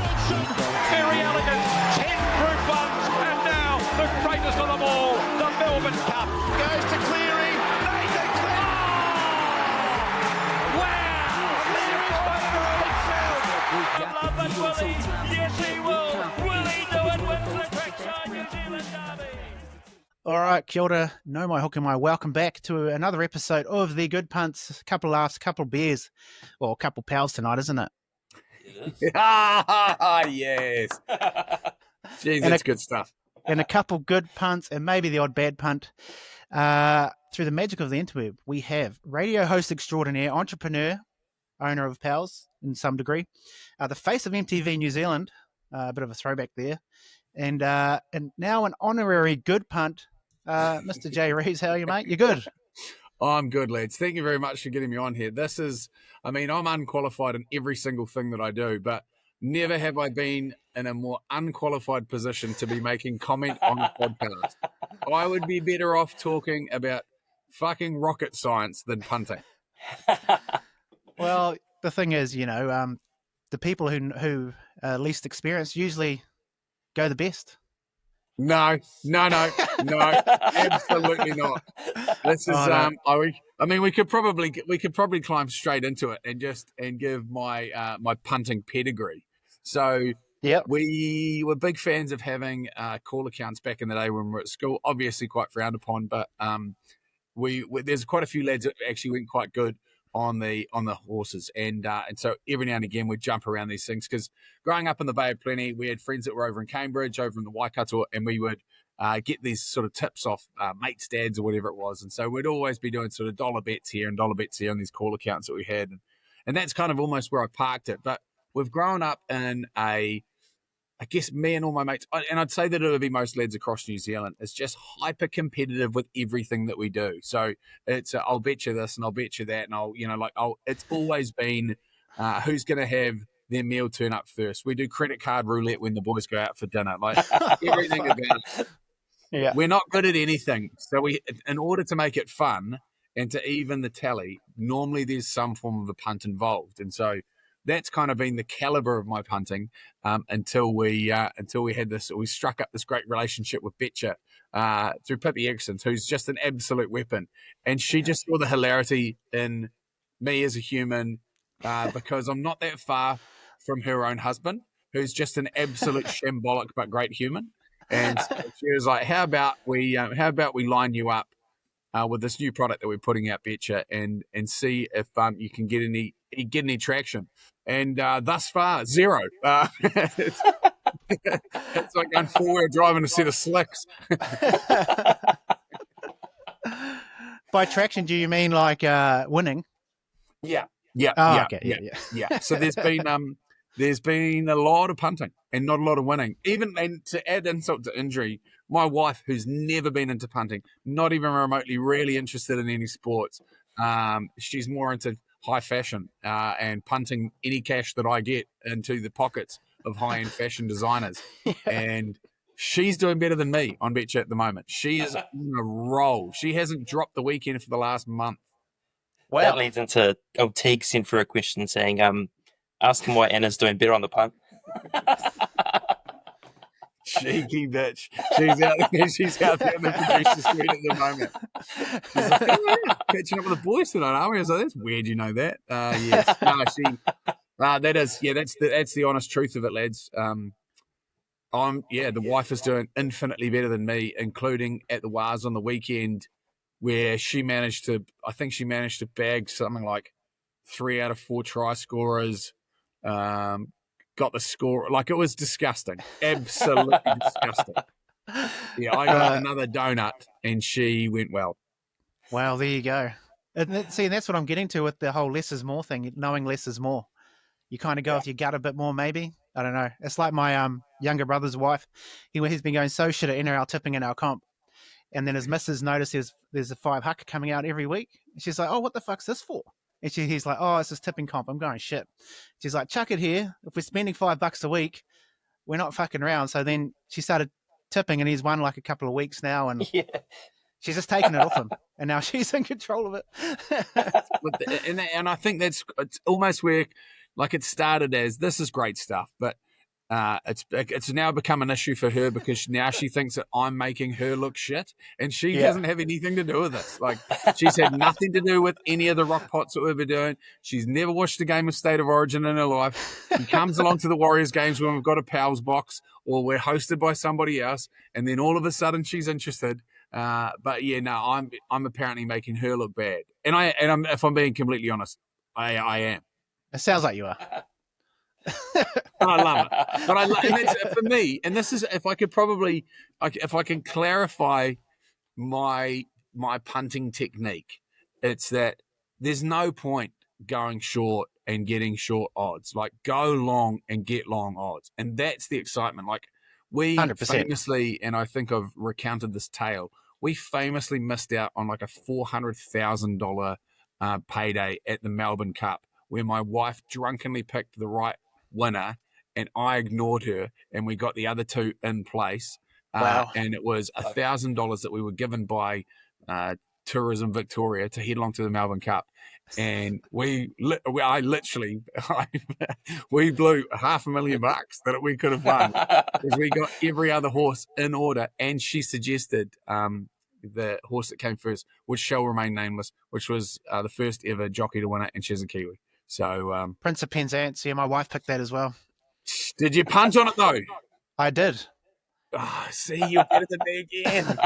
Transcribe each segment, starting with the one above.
Very elegant, 10 group ones, and now the greatest of them all, the Melbourne Cup. Goes to Cleary, they declare. Wow! Cleary's going to repeat I love it, Willie. Yes, he will. Will he do it? Wins the Trackside New Zealand Derby. All right, kia ora, no mai hoki mai. Welcome back to another episode of the Good Punts. A couple of laughs, a couple of beers, or a couple of pals tonight, isn't it? Yes. Jeez, that's good stuff. And a couple good punts and maybe the odd bad punt. Through the magic of the interweb, we have radio host extraordinaire, entrepreneur, owner of Pals in some degree, the face of MTV New Zealand, a bit of a throwback there, and now an honorary good punt, Mr. J. Reeves. How are you, mate? You good? I'm good, lads. Thank you very much for getting me on here. I'm unqualified in every single thing that I do, but never have I been in a more unqualified position to be making comment on a podcast. I would be better off talking about fucking rocket science than punting. Well, the thing is, the people who are least experienced usually go the best. No, absolutely not. This is we could probably climb straight into it and give my my punting pedigree. So yeah, we were big fans of having call accounts back in the day when we were at school. Obviously, quite frowned upon, but there's quite a few lads that actually went quite good on the horses, and so every now and again we'd jump around these things because growing up in the Bay of Plenty, we had friends that were over in Cambridge, over in the Waikato, and we would get these sort of tips off mates' dads or whatever it was, and so we'd always be doing sort of dollar bets here and dollar bets here on these call accounts that we had, and that's kind of almost where I parked it. But we've grown up in I guess me and all my mates, and I'd say that it would be most lads across New Zealand, is just hyper competitive with everything that we do. So it's I'll bet you this and I'll bet you that, and it's always been who's going to have their meal turn up first. We do credit card roulette when the boys go out for dinner, like everything about it. Yeah. We're not good at anything, so in order to make it fun and to even the tally, normally there's some form of a punt involved, and so that's kind of been the caliber of my punting until we had this. We struck up this great relationship with Betcha through Pippi Erickson, who's just an absolute weapon, and she just saw the hilarity in me as a human because I'm not that far from her own husband, who's just an absolute shambolic but great human, and so she was like, "How about we line you up with this new product that we're putting out, Betcha, and see if you can get any traction." And thus far, zero. It's like going forward driving a set of slicks. By traction, do you mean like winning? Yeah. Okay. Yeah. So there's been a lot of punting and not a lot of winning. And to add insult to injury, my wife, who's never been into punting, not even remotely really interested in any sports, she's more into high fashion and punting any cash that I get into the pockets of high-end fashion designers. Yeah. And she's doing better than me on Betcha at the moment. She is on a roll. She hasn't dropped the weekend for the last month. Wow. That leads into Teague sent for a question saying, ask him why Anna's doing better on the punt. Cheeky bitch. She's out there in the producer suite at the moment. She's like, catching up with the boys tonight, aren't we? I was like, that's weird, you know that. Yes. That's the honest truth of it, lads. The wife is doing infinitely better than me, including at the Wars on the weekend, where I think she managed to bag something like 3 out of 4 try scorers. Got the score, like it was disgusting, absolutely disgusting. Yeah, I got another donut and she went well. Wow, there you go. And that's what I'm getting to with the whole less is more thing, knowing less is more. You kind of go with your gut a bit more, maybe. I don't know. It's like my younger brother's wife. He's been going so shit at NRL tipping in our comp. And then his missus noticed there's a 5 huck coming out every week. And she's like, oh, what the fuck's this for? And he's like, oh, it's this tipping comp. I'm going, shit. She's like, chuck it here. If we're spending $5 a week, we're not fucking around. So then she started tipping and he's won like a couple of weeks now. And she's just taken it off him. And now she's in control of it. and I think it's almost where, like, it started as, this is great stuff. But It's now become an issue for her because now she thinks that I'm making her look shit, and she Yeah. doesn't have anything to do with this. Like, she's had nothing to do with any of the rock pots that we've been doing. She's never watched a game of State of Origin in her life. She comes along to the Warriors games when we've got a pals box or we're hosted by somebody else, and then all of a sudden she's interested. But yeah, no, I'm apparently making her look bad, and I'm if I'm being completely honest, I am. It sounds like you are. And I love it. But and that's for me. And this is if I can clarify my punting technique, it's that there's no point going short and getting short odds. Like, go long and get long odds, and that's the excitement. Like, we 100%. famously, and I think I've recounted this tale, we famously missed out on like a $400,000 payday at the Melbourne Cup, where my wife drunkenly picked the right winner and I ignored her, and we got the other two in place. Wow. And it was $1,000 that we were given by Tourism Victoria to head along to the Melbourne Cup. And we blew $500,000 that we could have won because we got every other horse in order. And she suggested the horse that came first, which shall remain nameless, which was the first ever jockey to win it, and she's a Kiwi. So Prince of Penzance. Yeah, my wife picked that as well. did you punt on it though? I did. Oh, see, you're better than me again.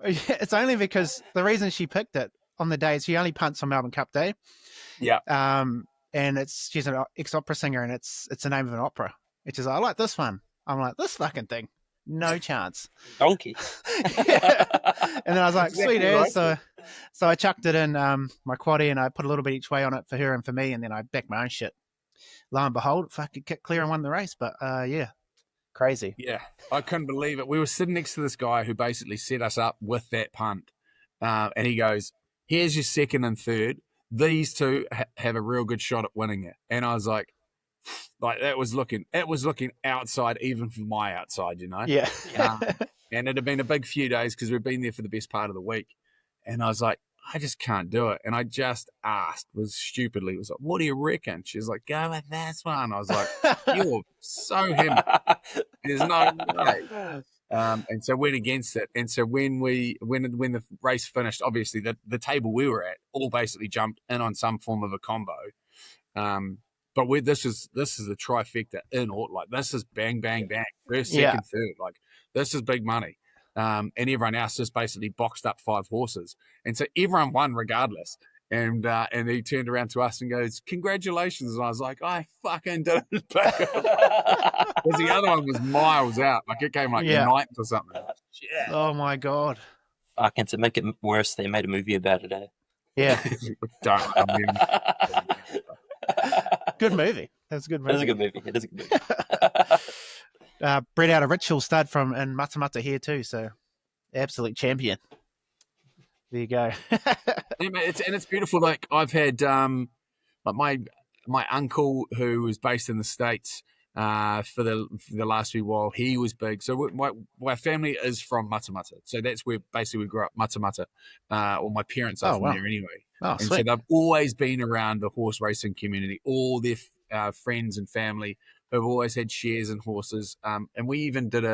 It's only because the reason she picked it on the day, she only punts on Melbourne Cup Day. Yeah. And she's an ex-opera singer, and it's the name of an opera. It's just, I like this one. I'm like, this fucking thing. No chance. Donkey. Yeah. And then I was like, Exactly sweet as. right. So I chucked it in my quaddie, and I put a little bit each way on it for her and for me, and then I backed my own shit. Lo and behold, fucking kicked clear and won the race. But yeah, crazy. Yeah, I couldn't believe it. We were sitting next to this guy who basically set us up with that punt. And he goes, here's your second and third. These two have a real good shot at winning it. And I was like it was looking outside even from my outside, you know? Yeah. And it had been a big few days because we've been there for the best part of the week. And I was like, I just can't do it. And I just asked, was like, what do you reckon? She's like, go with this one. I was like, you're so him. There's no way. And so went against it. And so when the race finished, obviously the table we were at all basically jumped in on some form of a combo. But this is the trifecta in all. Like, this is bang, bang, bang. First, second, third. Like, this is big money. And everyone else just basically boxed up 5 horses. And so everyone won regardless. And he turned around to us and goes, congratulations. And I was like, I fucking did it. Because the other one was miles out. Like, it came like ninth or something. Yeah. Oh, my God. Fucking, to make it worse, they made a movie about it, eh? Yeah. Good movie. That's a good movie. It is a good movie. Bred out of Ritual stud from in Matamata here too, so absolute champion. There you go. It's beautiful. Like, I've had like my uncle who was based in the States for the last few while. He was big. So my family is from Matamata. So that's where basically we grew up, Matamata. Or my parents are from there anyway. Oh, and sweet. so they've always been around the horse racing community. All their friends and family have always had shares in horses. And we even did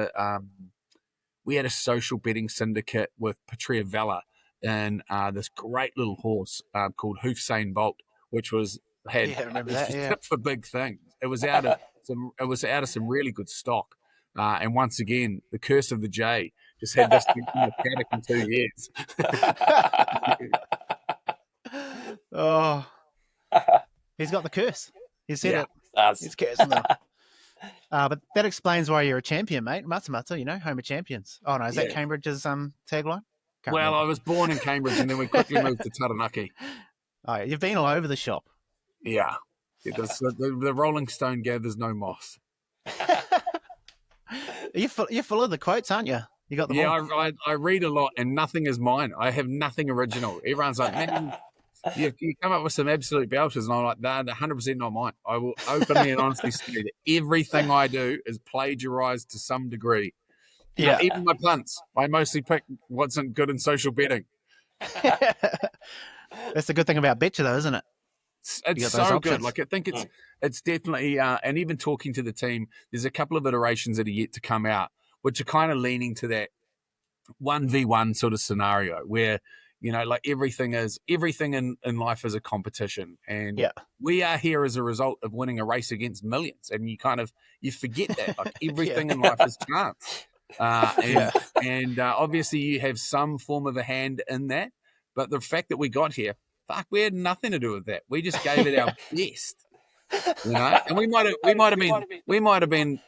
we had a social betting syndicate with Patria Vella and this great little horse called Hussein Bolt, which had tipped for big things. It was out of some really good stock. And once again, the curse of the J just had this thing in the paddock in 2 years. Oh, he's got the curse. He said it. He's cursing them. But that explains why you're a champion, mate. Matamata, home of champions. Oh no, is that Cambridge's tagline? Well, I was born in Cambridge and then we quickly moved to Taranaki. Oh, you've been all over the shop. Yeah. The Rolling Stone gathers no moss. You're full of the quotes, aren't you? You got them all. I read a lot and nothing is mine. I have nothing original. Everyone's like, man, you come up with some absolute belters, and I'm like, nah, 100% not mine. I will openly and honestly say that everything I do is plagiarized to some degree. Yeah. Even my punts, I mostly pick what's good in social betting. That's the good thing about Betcha, though, isn't it? You it's got those so good. options. Like I think it's definitely, and even talking to the team, there's a couple of iterations that are yet to come out, which are kind of leaning to that 1v1 sort of scenario where, like everything in life is a competition. And Yeah. we are here as a result of winning a race against millions. And you forget that. Like everything Yeah. in life is chance. Yeah. And obviously you have some form of a hand in that. But the fact that we got here, fuck, we had nothing to do with that. We just gave it our best. And we might have been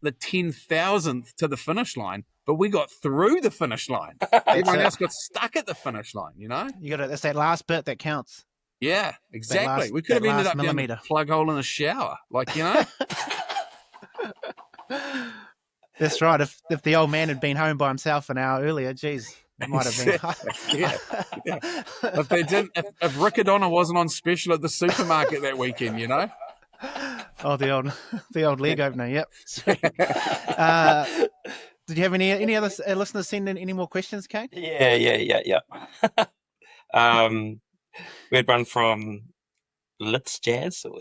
the 10,000th to the finish line, but we got through the finish line. Everyone else got stuck at the finish line, You got to, it's that last bit that counts. Yeah, exactly. We could that have ended last up down the millimeter. plug hole in a shower, That's right. If the old man had been home by himself an hour earlier, geez, it might have been. yeah. If they didn't, if Riccadonna wasn't on special at the supermarket that weekend, Oh, the old leg opener. Yep. Sweet. Did you have any other listeners send in any more questions, Kane? Yeah. We had one from Litz Jazz. Who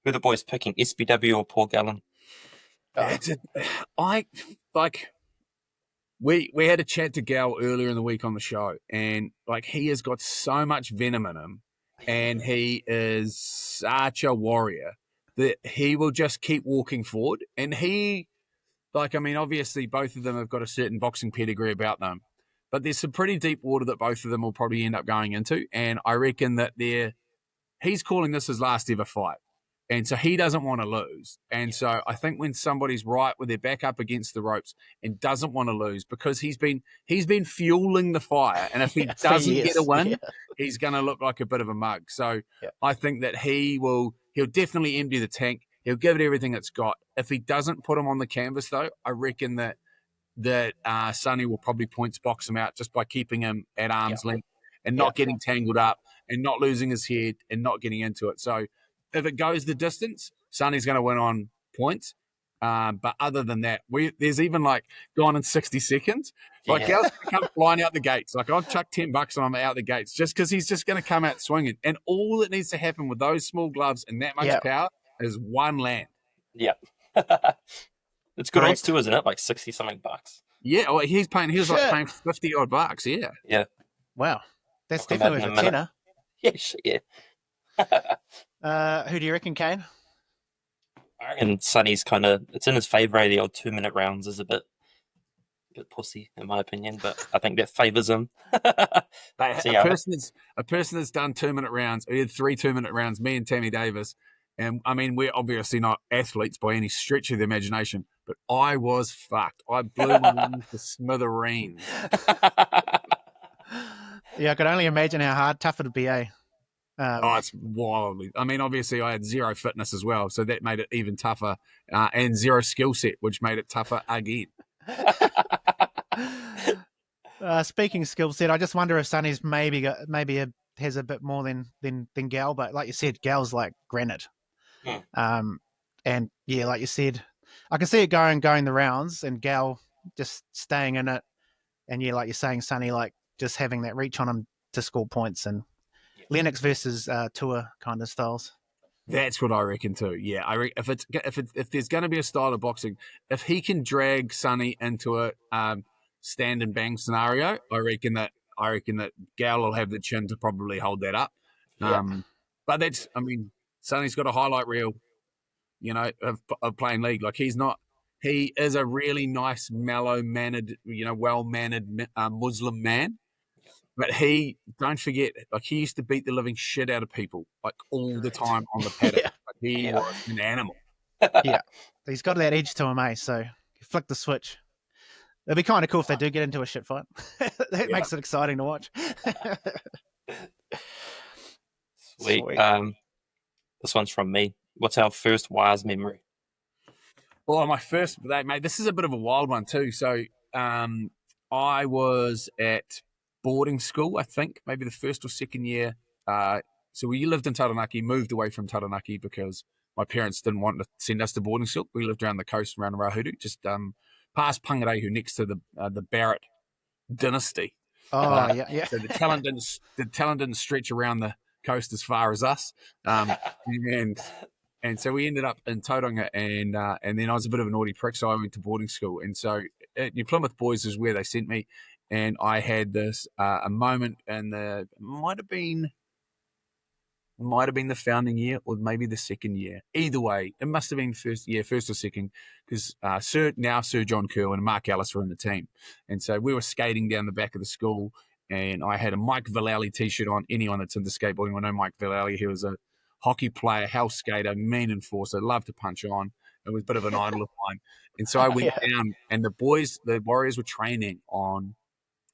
are the boys picking, SBW or Paul Gallen? We had a chat to Gal earlier in the week on the show, and he has got so much venom in him, and he is such a warrior that he will just keep walking forward. And obviously both of them have got a certain boxing pedigree about them, but there's some pretty deep water that both of them will probably end up going into. And I reckon that he's calling this his last ever fight. And so he doesn't want to lose. And so I think when somebody's right with their back up against the ropes and doesn't want to lose, because he's been fueling the fire. And if he doesn't get a win, he's going to look like a bit of a mug. So I think that he'll definitely empty the tank. He'll give it everything it's got. If he doesn't put him on the canvas, though, I reckon that Sonny will probably points box him out just by keeping him at arm's length and not getting tangled up and not losing his head and not getting into it. So if it goes the distance, Sonny's going to win on points. But other than that, there's even gone in 60 seconds. Gal's going to come flying out the gates. I've chucked $10 and I'm out the gates just because he's just going to come out swinging. And all that needs to happen with those small gloves and that much power is one land. Yeah. It's good odds too, isn't it? 60 something bucks. Yeah, well, he was paying $50 odd bucks. Yeah. Yeah. Wow, that's definitely worth a tenner. Yeah. Who do you reckon, Kane? I reckon Sonny's it's in his favour. The old 2-minute rounds is a bit pussy in my opinion, but I think that favours him. A person that's done 2-minute rounds. We had 3 2-minute rounds. Me and Tammy Davis. And we're obviously not athletes by any stretch of the imagination, but I was fucked. I blew my lungs to smithereens. Yeah, I could only imagine how tough it'd be, eh? It's wildly. Obviously I had zero fitness as well, so that made it even tougher, and zero skill set, which made it tougher again. Speaking skill set, I just wonder if Sonny's maybe has a bit more than Gal, but like you said, Gal's like granite. And yeah, like you said, I can see it going the rounds and Gal just staying in it. And yeah, like you're saying, Sonny, just having that reach on him to score points, and Lennox versus Tour kind of styles. That's what I reckon too. Yeah, if there's going to be a style of boxing, if he can drag Sonny into a stand and bang scenario, I reckon that Gal will have the chin to probably hold that up. But Sonny's got a highlight reel, of playing league. He is a really nice, mellow-mannered, well-mannered Muslim man. But don't forget, he used to beat the living shit out of people, all the time on the paddock. He was an animal. Yeah. He's got that edge to him, eh? So you flick the switch. It'd be kind of cool if they do get into a shit fight. That makes it exciting to watch. Sweet. This one's from me. What's our first wires memory? Well, my first, mate, this is a bit of a wild one too. So I was at boarding school, I think, maybe the first or second year. So we lived in Taranaki, moved away from Taranaki because my parents didn't want to send us to boarding school. We lived around the coast, around Rahuru, just past Pangarehu, next to the Barrett dynasty. Oh, yeah. So the talent didn't stretch around coast as far as us. And so we ended up in Tauranga, and then I was a bit of a naughty prick, so I went to boarding school. And so at New Plymouth Boys is where they sent me, and I had this a moment, and might have been the founding year or maybe the second year. Either way, it must have been first or second, because Sir John Kerwin and Mark Ellis were in the team. And so we were skating down the back of the school, and I had a Mike Vallely t-shirt on. Anyone that's into skateboarding will know Mike Vallely. He was a hockey player, house skater, mean enforcer, loved to punch on. It was a bit of an idol of mine. And so I went down, and the Warriors were training on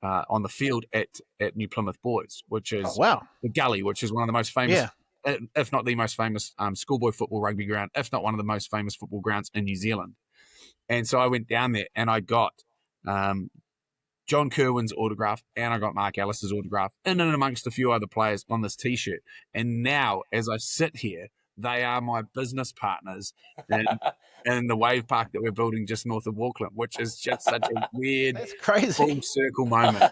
the field at New Plymouth Boys, which is the Gully, which is one of the most famous, if not the most famous schoolboy football rugby ground, if not one of the most famous football grounds in New Zealand. And so I went down there, and I got John Kerwin's autograph, and I got Mark Ellis's autograph, and amongst a few other players on this T-shirt. And now, as I sit here, they are my business partners in the wave park that we're building just north of Auckland, which is just such a weird, That's crazy, full circle moment.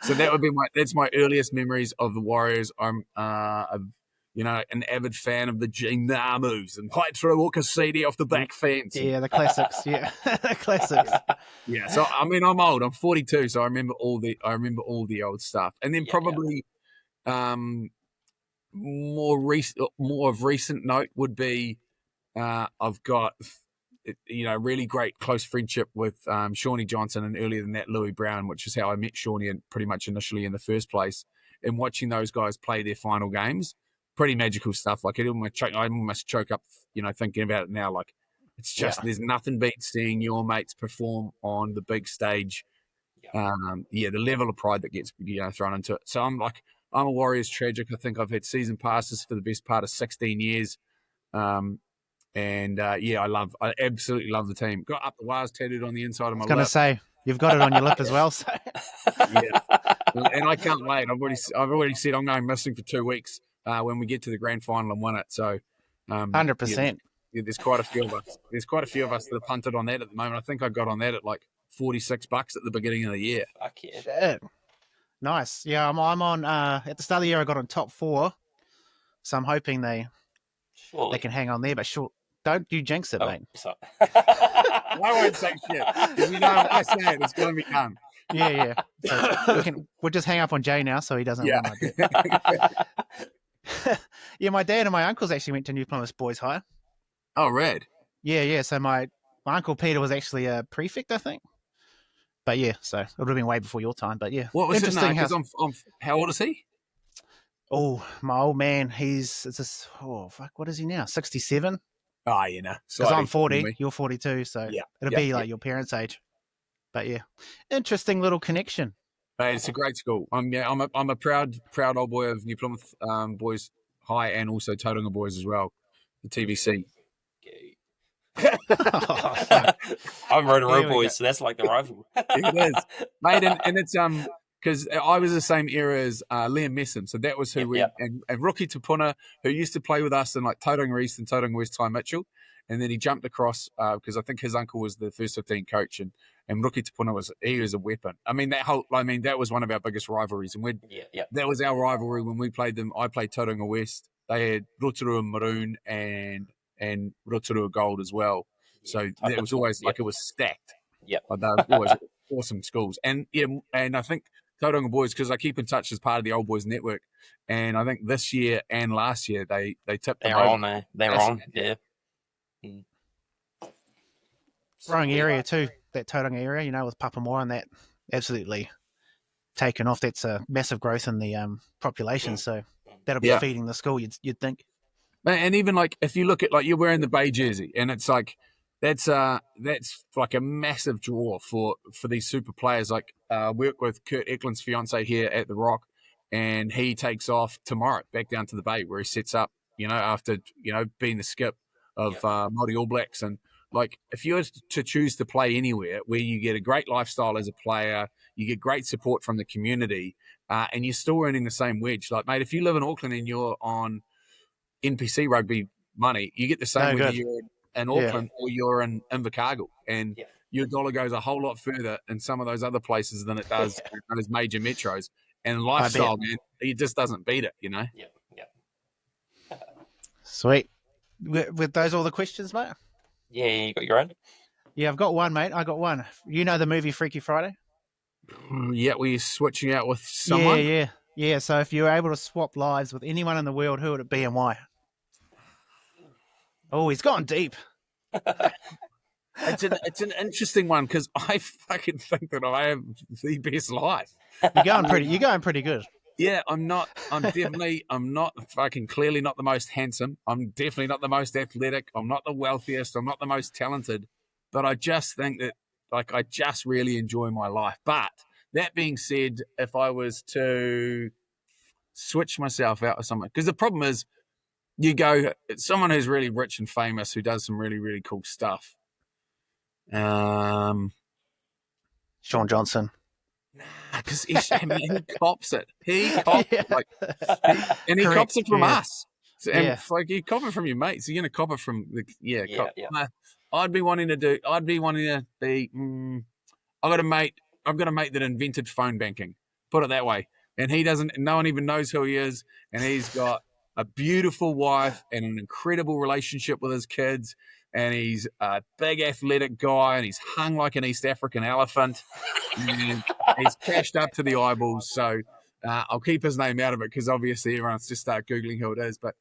So that would be that's my earliest memories of the Warriors. I'm an avid fan of the Ginamus and Height Through Walker CD off the back fence. Yeah, the classics. Yeah, the classics. Yeah, so I mean, I'm old. I'm 42, so I remember all the old stuff. And then probably more of recent note would be I've got really great close friendship with Shawnee Johnson, and earlier than that Louis Brown, which is how I met Shawnee and pretty much initially in the first place. And watching those guys play their final games, pretty magical stuff. Like I almost choke up, thinking about it now. Like it's just there's nothing beats seeing your mates perform on the big stage. The level of pride that gets thrown into it. So I'm a Warriors tragic. I think I've had season passes for the best part of 16 years. I absolutely love the team. Got Up the Wires tattooed on the inside of my lip. I was going to say, you've got it on your lip as well. So. Yeah. And I can't wait. I've already said I'm going missing for 2 weeks when we get to the grand final and win it. So 100%. There's quite a few of us. There's quite a few of us that have punted on that at the moment. I think I got on that at like $46 at the beginning of the year. Fuck yeah. Shit. Nice. Yeah, I'm on at the start of the year I got on top 4. So I'm hoping they can hang on there, but don't you jinx it, mate. Sorry. I won't say shit. If if I say it, it's going to be done. Yeah. So we'll just hang up on Jay now so he doesn't win my bet. Yeah, my dad and my uncles actually went to New Plymouth Boys High. Oh, rad. Yeah. So my uncle Peter was actually a prefect, I think. But yeah, so it would have been way before your time. But yeah, what was interesting? How old is he? Oh, my old man. What is he now? 67. Oh, because I'm 40, you're 42, so it'll be like your parents' age. But yeah, interesting little connection. Hey, it's a great school. I'm a proud old boy of New Plymouth Boys High and also Tauranga Boys as well, the TVC. I'm Rotorua Boys, so that's like the rival. It is, mate, and it's because I was the same era as Liam Messam, so that was who and Rookie Tupuna, who used to play with us in like Tauranga East and Tauranga West, Ty Mitchell, and then he jumped across because I think his uncle was the first 15 coach, and Rookie Tupuna was a weapon. I mean that was one of our biggest rivalries, and that was our rivalry when we played them. I played Tauranga West. They had Rotorua Maroon and Rotorua Gold as well. So it was always like it was stacked. Yeah, they were always awesome schools, and I think Tauranga Boys, because I keep in touch as part of the Old Boys Network, and I think this year and last year they tipped. They're on, man. They're on. Yeah. Growing area too, that Tauranga area, with Papamoa and that absolutely taken off. That's a massive growth in the population, so that'll be feeding the school. You'd think. And even like if you look at like you're wearing the Bay jersey, and it's like that's like a massive draw for these super players. Like work with Kurt Eklund's fiance here at the Rock, and he takes off tomorrow back down to the Bay where he sets up. After being the skip of Māori All Blacks, and like if you were to choose to play anywhere where you get a great lifestyle as a player, you get great support from the community, and you're still earning the same wage. Like mate, if you live in Auckland and you're on NPC rugby money, you get the same whether you're in Auckland or you're in Invercargill, and your dollar goes a whole lot further in some of those other places than it does in those major metros. And lifestyle, man, he just doesn't beat it, you know? Yeah. Sweet. With those all the questions, mate? Yeah, you got your own? Yeah, I've got one, mate. I got one. You know the movie Freaky Friday? Yeah, we're switching out with someone. Yeah. So if you were able to swap lives with anyone in the world, who would it be and why? Oh, he's gone deep. It's an interesting one because I fucking think that I have the best life. You're going pretty good. Yeah, I'm not fucking clearly not the most handsome. I'm definitely not the most athletic. I'm not the wealthiest. I'm not the most talented. But I just think that, like, I just really enjoy my life. But that being said, if I was to switch myself out with someone, because the problem is, you go, someone who's really rich and famous who does some really, really cool stuff. Sean Johnson. Because he cops it. He cops it. And he cops it from us. And it's like, you cop it from your mates. You're going to cop it from the, I've got a mate that invented phone banking. Put it that way. And no one even knows who he is. And he's got a beautiful wife and an incredible relationship with his kids. And he's a big athletic guy, and he's hung like an East African elephant. And he's cashed up to the eyeballs. So I'll keep his name out of it because obviously everyone's just start Googling who it is. But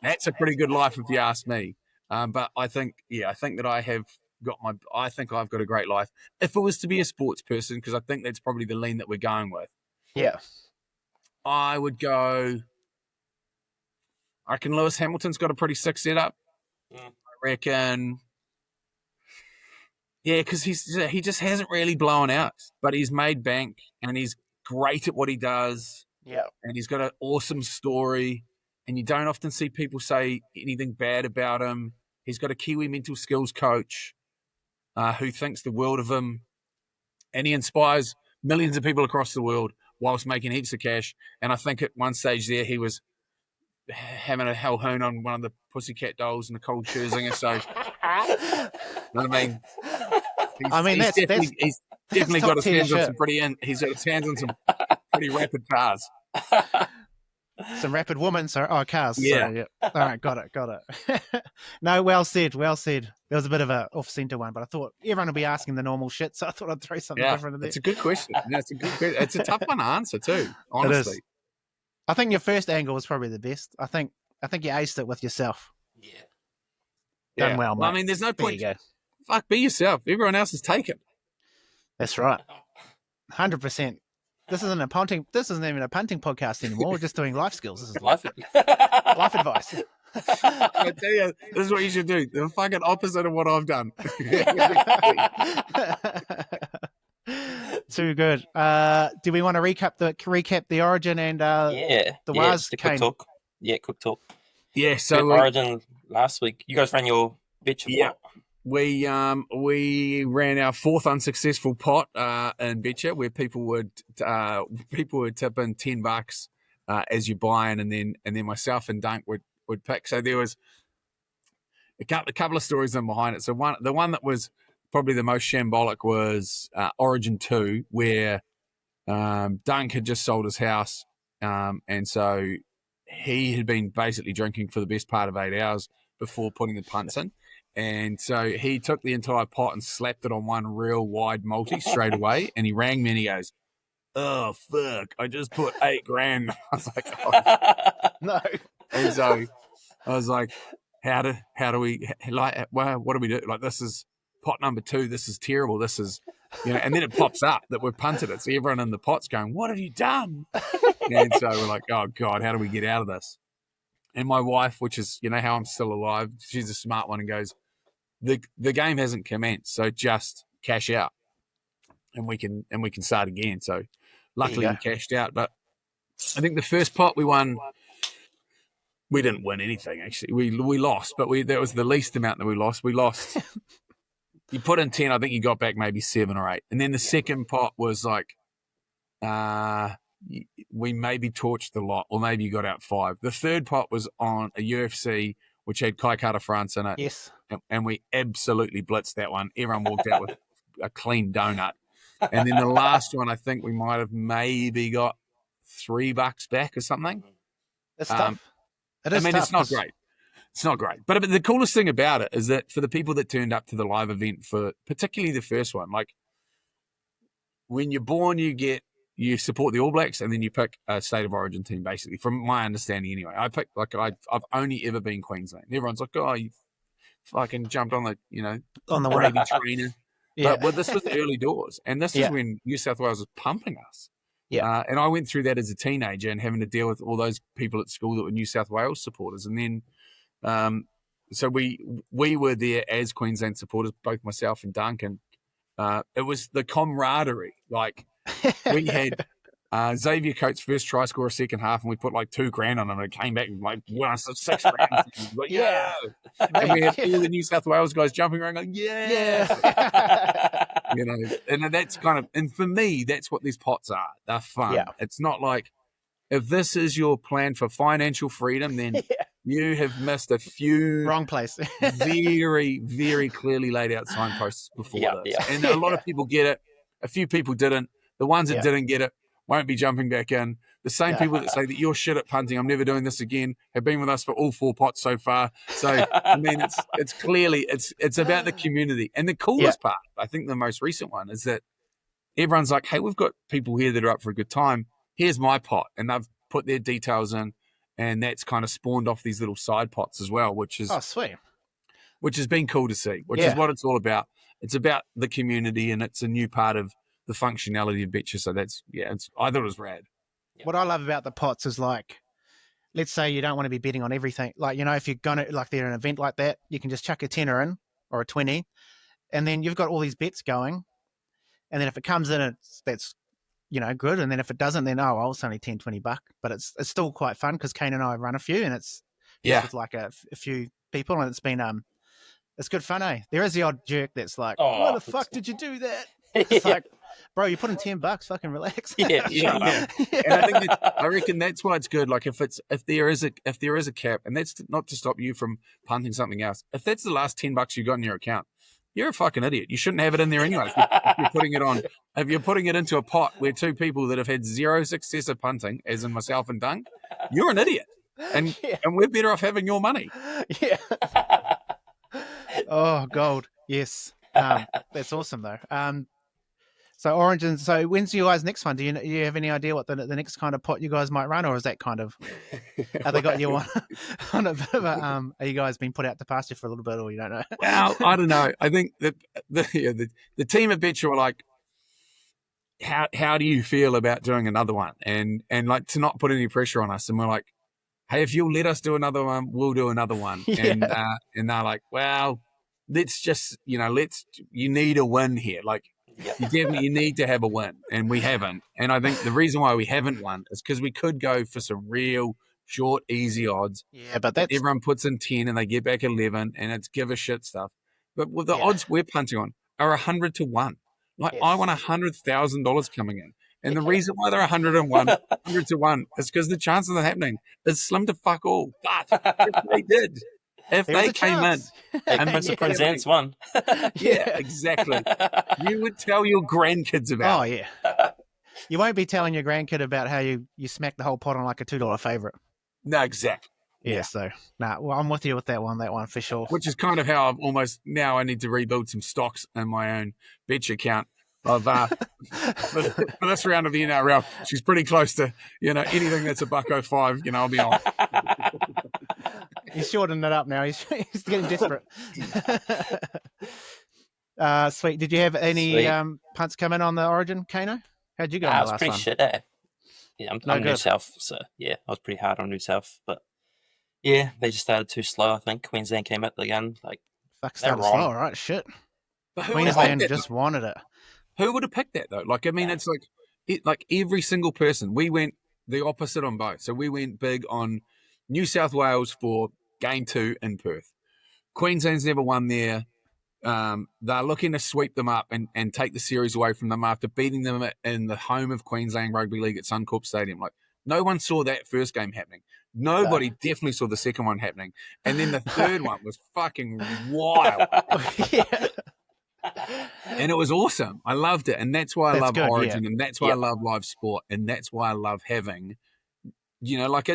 that's a pretty good life if you ask me. But I think that I think I've got a great life. If it was to be a sports person, because I think that's probably the lean that we're going with. Yeah. I would go, I reckon Lewis Hamilton's got a pretty sick setup. Yeah. I reckon, yeah, because he just hasn't really blown out, but he's made bank and he's great at what he does. Yeah. And he's got an awesome story, and you don't often see people say anything bad about him. He's got a Kiwi mental skills coach who thinks the world of him, and he inspires millions of people across the world whilst making heaps of cash. And I think at one stage there he was having a hell hoon on one of the Pussycat Dolls, Nicole Scherzinger. So, you know what I mean? He's definitely got his hands on some he's got his hands on some pretty rapid cars. Some rapid women, cars. Yeah. Sorry, yeah. All right, got it. No, well said. There was a bit of a off-center one, but I thought everyone would be asking the normal shit, so I thought I'd throw something different in there. It's a good question. It's a tough one to answer too, honestly. It is. I think your first angle was probably the best. I think you aced it with yourself. Yeah. Done well, mate. I mean, there's no point. There you go. Fuck, be yourself. Everyone else is taken. That's right. 100%. This isn't even a punting podcast anymore. We're just doing life skills. This is life advice. I tell you, this is what you should do. The fucking opposite of what I've done. Too good. Do we want to recap the origin and the WAS quick talk? Yeah, quick talk. Yeah, so origin last week. You guys ran your bitch. Yeah. We ran our fourth unsuccessful pot in Betcha, where people would tip in $10 as you buy in, and then myself and Dunk would pick. So there was a couple of stories in behind it. So the one that was probably the most shambolic was Origin 2, where Dunk had just sold his house, and so he had been basically drinking for the best part of 8 hours before putting the punts in. And so he took the entire pot and slapped it on one real wide multi straight away. And he rang me and he goes, "Oh, fuck, I just put $8,000. I was like, "Oh, no." And so I was like, how do we, like, well, what do we do? Like, this is pot number 2. This is terrible. This is, and then it pops up that we've punted it. So everyone in the pot's going, "What have you done?" And so we're like, "Oh, God, how do we get out of this?" And my wife, which is, how I'm still alive, she's a smart one and goes, the game hasn't commenced, so just cash out, and we can start again. So luckily we cashed out. But I think the first pot we won, we didn't win anything actually. We lost, but that was the least amount that we lost. We lost. You put in 10, I think you got back maybe 7 or 8, and then the second pot was like, we maybe torched the lot, or maybe you got out 5. The third pot was on a UFC which had Kai Kara France in it. Yes. And we absolutely blitzed that one. Everyone walked out with a clean donut. And then the last one, I think we might have maybe got $3 back or something. It's tough. It is I mean, tough it's not 'cause- great. It's not great. But the coolest thing about it is that for the people that turned up to the live event, for particularly the first one, like when you're born, you support the All Blacks and then you pick a state of origin team, basically, from my understanding anyway. I've only ever been Queensland. Everyone's like, oh, you fucking jumped on the, on the gravy winner. trainer. Yeah. But this was early doors. And this is Yeah. when New South Wales was pumping us. Yeah. And I went through that as a teenager and having to deal with all those people at school that were New South Wales supporters. And then, so we were there as Queensland supporters, both myself and Duncan. It was the camaraderie. Like we had Xavier Coates' first try score, second half, and we put like $2,000 on him. And it came back and like won us $6,000. Like, Yeah. And we had all the New South Wales guys jumping around going, yeah. And that's kind of, and for me, that's what these pots are. They're fun. Yeah. It's not like, if this is your plan for financial freedom, then you have missed a few Wrong place. very, very clearly laid out signposts before this. Yeah. And a lot of people get it. A few people didn't. The ones that didn't get it won't be jumping back in. The same people that say that you're shit at punting, I'm never doing this again, have been with us for all 4 pots so far. So, I mean, it's clearly, it's about the community. And the coolest part, I think the most recent one, is that everyone's like, hey, we've got people here that are up for a good time. Here's my pot. And they've put their details in. And that's kind of spawned off these little side pots as well, which is sweet. Which has been cool to see, which is what it's all about. It's about the community, and it's a new part of the functionality of Betcha. So that's, I thought it was rad. What I love about the pots is, like, let's say you don't want to be betting on everything. Like, if you're going to, like, they're an event like that, you can just chuck a tenner in or a 20, and then you've got all these bets going. And then if it comes in, that's good. And then if it doesn't, then, it's only $10-20. But it's still quite fun because Kane and I run a few, and it's with like a few people, and it's been it's good fun, eh? There is the odd jerk that's like, why the fuck did you do that? It's like, bro, you put in $10, fucking relax. Yeah. And I reckon that's why it's good. Like if there is a cap, and that's not to stop you from punting something else. If that's the last $10 you got in your account, you're a fucking idiot. You shouldn't have it in there anyway. If you're putting it on, if you're putting it into a pot where 2 people that have had 0 success at punting, as in myself and Dunk, you're an idiot. And we're better off having your money. Yeah. Oh, gold. Yes. That's awesome though. So Origins. So when's your guys' next one? Do you have any idea what the next kind of pot you guys might run, or is that kind of have they got you on a bit of a are you guys been put out to pasture for a little bit, or you don't know? Well, I don't know. I think that the team at Betcha were like, how do you feel about doing another one? And like to not put any pressure on us, and we're like, hey, if you'll let us do another one, we'll do another one. And they're like, well, let's just you need a win here, like. You need to have a win, and we haven't. And I think the reason why we haven't won is because we could go for some real short, easy odds. Yeah, but that's everyone puts in 10 and they get back 11, and it's give a shit stuff. But with the odds we're punting on are 100 to 1. Like I want $100,000 coming in, and the reason why they're 100 to 1 is because the chance of that happening is slim to fuck all. But if they did. If they came in and Prince of Queensland's won. Yeah, exactly. You would tell your grandkids about it. Oh, yeah. You won't be telling your grandkid about how you smacked the whole pot on like a $2 favourite. No, exactly. Yeah, so, well, I'm with you with that one for sure. Which is kind of how I've almost, now I need to rebuild some stocks in my own Betcha account. Of for this round of the NRL, she's pretty close to, anything that's $1.05, I'll be on. He's shortening it up now. He's getting desperate. Sweet. Did you have any punts come in on the Origin, Kano? How'd you go on the last one? I was pretty shit, eh? Yeah, I'm New South, so yeah, I was pretty hard on New South, but yeah, they just started too slow. I think Queensland came at the gun started slow, right? Shit. Queensland just wanted it. Who would have picked that though? Like, I mean, it's like every single person. We went the opposite on both. So we went big on New South Wales for Game 2 in Perth. Queensland's never won there. They're looking to sweep them up and take the series away from them after beating them in the home of Queensland Rugby League at Suncorp Stadium. Like, no one saw that first game happening. Nobody definitely saw the second one happening. And then the third one was fucking wild. And it was awesome. I loved it. And that's why I That's love good, Origin. yeah. And that's why Yeah. I love live sport. And that's why I love having, like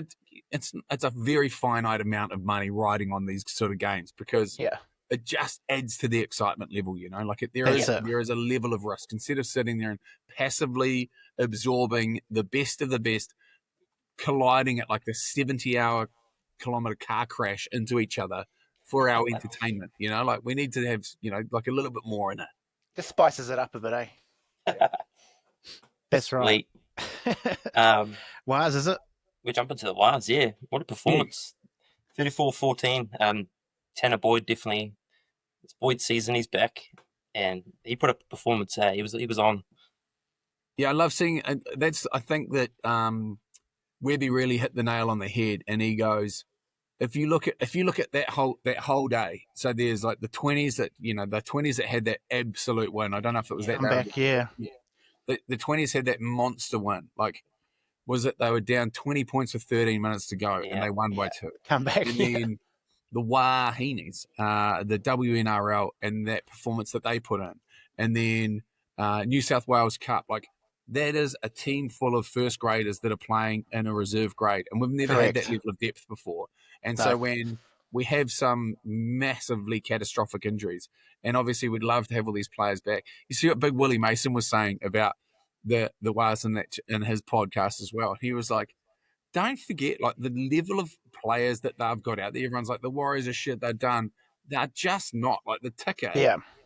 it's a very finite amount of money riding on these sort of games, because Yeah. it just adds to the excitement level, like That's it. there is a level of risk. Instead of sitting there and passively absorbing the best of the best, colliding at like the 70-kilometer car crash into each other for our entertainment, like we need to have, like a little bit more in it. Just spices it up a bit, eh? That's right. Wise, is it? We jump into the Wires, yeah. What a performance. 34-14. Tanner Boyd definitely, it's Boyd's season, he's back. And he put up a performance, he was on. Yeah, I love seeing, I think that Webby really hit the nail on the head, and he goes, if you look at that whole day, so there's like the 20s that had that absolute win. I don't know if it was that I'm back, yeah. The 20s had that monster win. Like, was it they were down 20 points with 13 minutes to go, and they won by 2. Come back, And then the Wahinis, the WNRL, and that performance that they put in, and then New South Wales Cup, like that is a team full of first graders that are playing in a reserve grade, and we've never had that level of depth before. And so when we have some massively catastrophic injuries, and obviously we'd love to have all these players back. You see what Big Willie Mason was saying about the Wales in his podcast as well. He was like, don't forget, like, the level of players that they've got out there. Everyone's like, the Warriors are shit, they're done. They're just not. Like, the ticker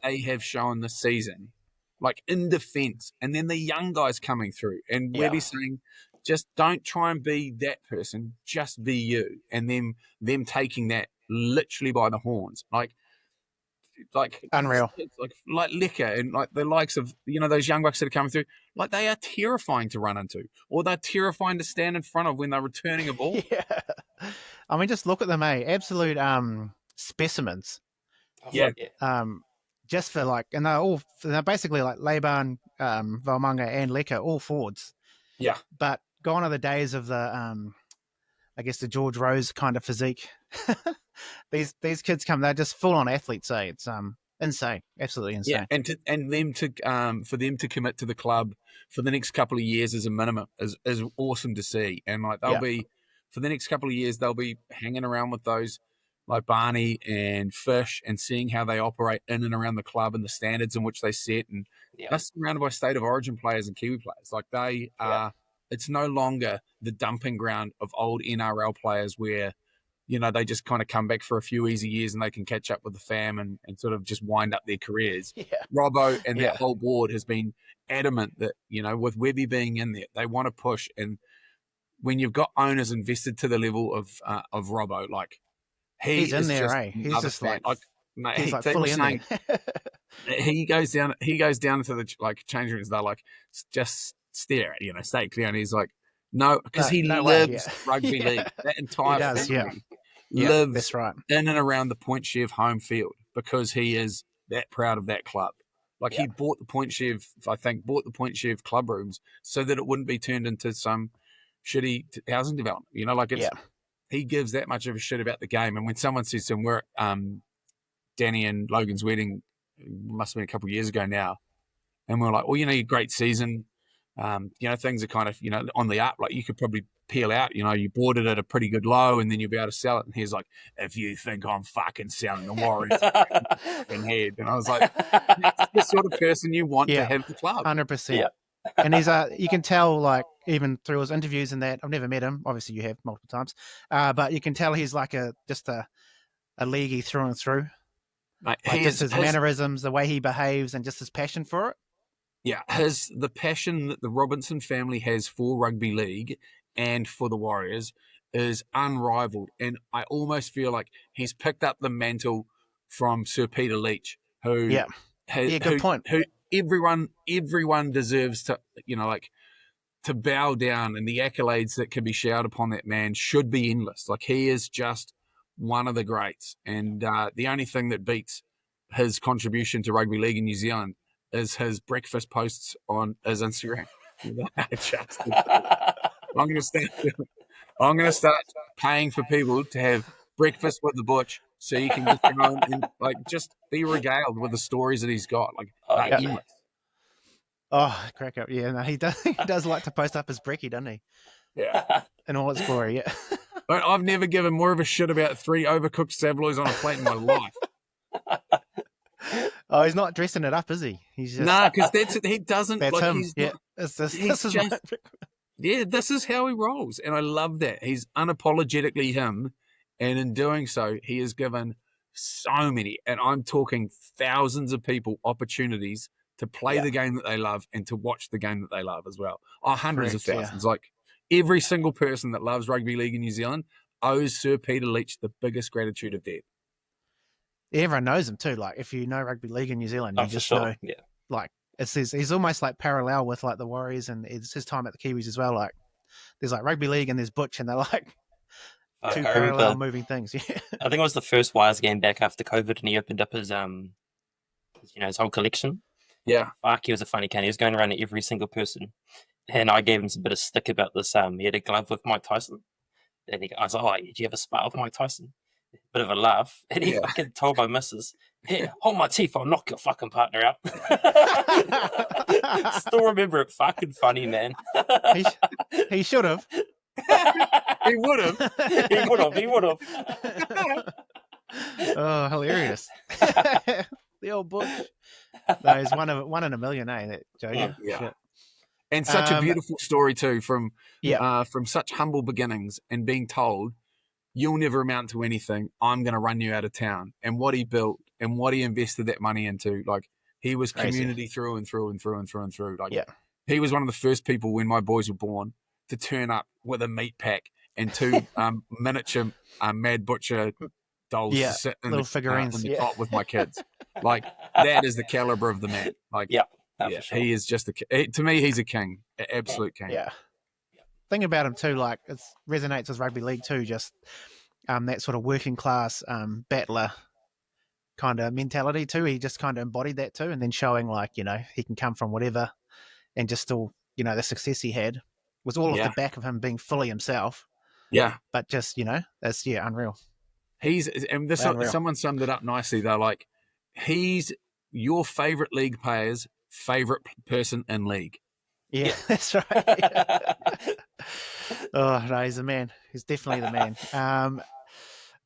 they have shown this season, like, in defence, and then the young guys coming through. And Webby saying, just don't try and be that person, just be you. And then them taking that literally by the horns. Like unreal. It's like liquor, and like the likes of those young bucks that are coming through, like they are terrifying to run into, or they're terrifying to stand in front of when they're returning a ball. Yeah, I mean, just look at them, absolute specimens. Yeah. Just for like, and they're basically like Laban, Valmanga, and Lecker, all forwards. Yeah, but gone are the days of the I guess the George Rose kind of physique. These kids they're just full on athletes. It's insane, absolutely insane. Yeah, and for them to commit to the club for the next couple of years as a minimum is awesome to see. And like they'll be for the next couple of years, they'll be hanging around with those like Barney and Fish and seeing how they operate in and around the club and the standards in which they set. And they're surrounded by state of origin players and Kiwi players. Like they are. It's no longer the dumping ground of old NRL players where, they just kind of come back for a few easy years and they can catch up with the fam and sort of just wind up their careers. Yeah. Robbo and that whole board has been adamant that, with Webby being in there, they want to push. And when you've got owners invested to the level of Robbo, like he's in there, eh? He's just fan. Mate, he's like fully in there. he goes down to the change rooms. They're like, just stare at, stay clear. And he's like, no, because he lives rugby league. That entire family lives that's right. in and around the Point Chev home field because he is that proud of that club. Like he bought the Point Chev club rooms so that it wouldn't be turned into some shitty housing development. He gives that much of a shit about the game. And when someone says to him, we're at Danny and Logan's wedding, must have been a couple of years ago now, and we're like, well, your great season. Things are kind of, on the up. Like you could probably peel out, you bought it at a pretty good low and then you'll be able to sell it. And he's like, if you think I'm fucking selling the Warriors in head. And I was like, that's the sort of person you want to have the club. 100%. Yeah. And he's you can tell, like, even through his interviews and that, I've never met him. Obviously you have multiple times. But you can tell he's like just a leaguey through and through. Mate, like just his mannerisms, the way he behaves and just his passion for it. Yeah, the passion that the Robinson family has for rugby league and for the Warriors is unrivaled. And I almost feel like he's picked up the mantle from Sir Peter Leach, who good point. Who everyone deserves to, to bow down, and the accolades that can be showered upon that man should be endless. Like he is just one of the greats. And the only thing that beats his contribution to rugby league in New Zealand is his breakfast posts on his Instagram. I'm going to start paying for people to have breakfast with the butch, so you can just go and be regaled with the stories that he's got. Like, Oh, they're yeah. endless. Oh, crack up. Yeah, no, he does. He does like to post up his brekkie, doesn't he? Yeah. In all its glory. Yeah. But I've never given more of a shit about 3 overcooked saveloys on a plate in my life. Oh, he's not dressing it up, is he? He's just Nah, because he doesn't that's like him. he's Yeah. not, This he's is just this is how he rolls, and I love that he's unapologetically him. And in doing so, he has given so many, and I'm talking thousands of people, opportunities to play the game that they love and to watch the game that they love as well. Oh, hundreds of Correct, yeah. thousands. Like every single person that loves rugby league in New Zealand owes Sir Peter Leach the biggest gratitude of debt. Everyone knows him too. Like if you know rugby league in New Zealand, Oh, you for just sure. know. Yeah. Like he's almost like parallel with like the Warriors, and it's his time at the Kiwis as well. Like there's like rugby league and there's Butch, and they're like two I parallel remember, moving things. Yeah. I think it was the first Wires game back after COVID, and he opened up his his whole collection. Yeah. Fuck, he was a funny can. He was going around to every single person, and I gave him some bit of stick about this. He had a glove with Mike Tyson, and I was like, "Oh, did you ever spar with Mike Tyson?" Bit of a laugh, and he fucking told my missus, "Hey, hold my teeth, I'll knock your fucking partner out." Still remember it. Fucking funny, man. He should have. He would have. He would have. He would have. Oh, hilarious. The old Butch. No, he's one in a million, eh? That Jojo. Yeah. Shit. And such a beautiful story too, from such humble beginnings and being told, you'll never amount to anything. I'm going to run you out of town. And what he built and what he invested that money into, like he was Crazy. community through and through and through and through and through. Like Yeah. he was one of the first people when my boys were born to turn up with a meat pack and 2 miniature Mad Butcher dolls to sit in little the, figurines. in the cot with my kids. Like that is the caliber of the man. Like for sure. he is just to me, he's a king, an absolute king. Yeah. Thing about him too, like it resonates with rugby league too. Just that sort of working class battler kind of mentality too. He just kind of embodied that too, and then showing like he can come from whatever, and just still the success he had was all off the back of him being fully himself. Yeah, but just that's unreal. Someone summed it up nicely. They're like, he's your favorite league player's favorite person in league. Yeah, that's right. Oh no, he's the man. He's definitely the man.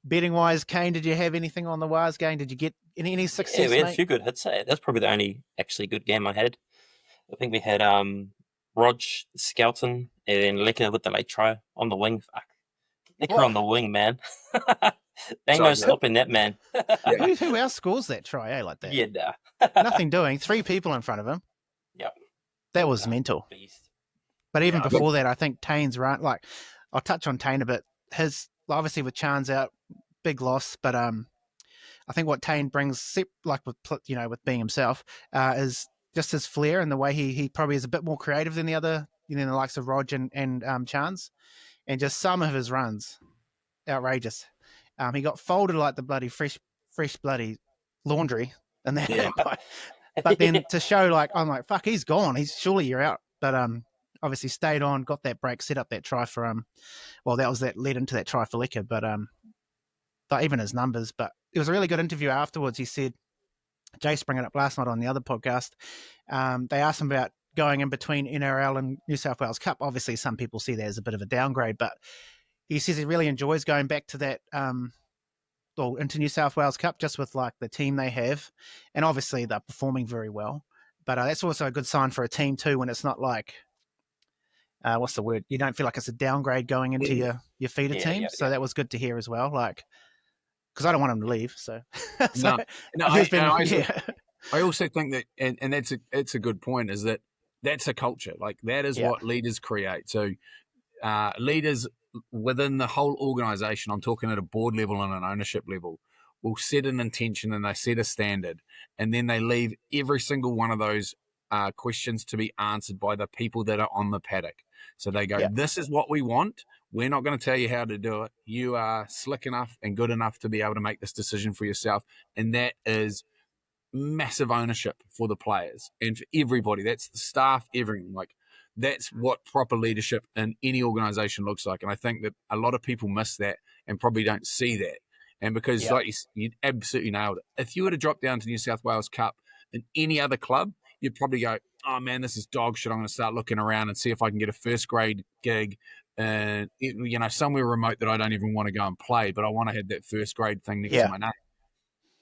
Betting wise, Kane, did you have anything on the Wires game? Did you get any success? Yeah, we had mate? a few good hits. That's probably the only actually good game I had. I think we had Rog Skelton and Lecker with the late try on the wing. Fuck. Lecker on the wing, man. Ain't no stopping that man. Who else scores that try, like that? Yeah, Nothing doing. 3 people in front of him. Yep. That was mental. Beast. But even before that, I think Tane's run. Like, I'll touch on Tane a bit. His obviously with Chan's out, big loss. But I think what Tane brings, like with being himself, is just his flair and the way he probably is a bit more creative than the other, the likes of Rog and Chans, and just some of his runs, outrageous. He got folded like the bloody fresh bloody laundry, and then, but then to show like I'm like fuck, he's gone. Surely you're out. But obviously stayed on, got that break, set up that try for that led into that try for Lecker. But even his numbers. But it was a really good interview afterwards. He said, Jace bringing it up last night on the other podcast. They asked him about going in between NRL and New South Wales Cup. Obviously, some people see that as a bit of a downgrade, but he says he really enjoys going back to that, into New South Wales Cup, just with like the team they have, and obviously they're performing very well. But that's also a good sign for a team too, when it's not like, what's the word? You don't feel like it's a downgrade going into your feeder team. So that was good to hear as well. Like, because I don't want him to leave. So, I also think that, and it's a good point, is that's a culture. Like that is what leaders create. So leaders within the whole organization, I'm talking at a board level and an ownership level, will set an intention and they set a standard, and then they leave every single one of those questions to be answered by the people that are on the paddock. So they go, this is what we want. We're not going to tell you how to do it. You are slick enough and good enough to be able to make this decision for yourself. And that is massive ownership for the players and for everybody. That's the staff, everything. Like that's what proper leadership in any organization looks like. And I think that a lot of people miss that and probably don't see that. And because Yeah. like you absolutely nailed it. If you were to drop down to New South Wales Cup in any other club, you'd probably go, oh man, this is dog shit. I'm going to start looking around and see if I can get a first grade gig, somewhere remote that I don't even want to go and play, but I want to have that first grade thing next to my name.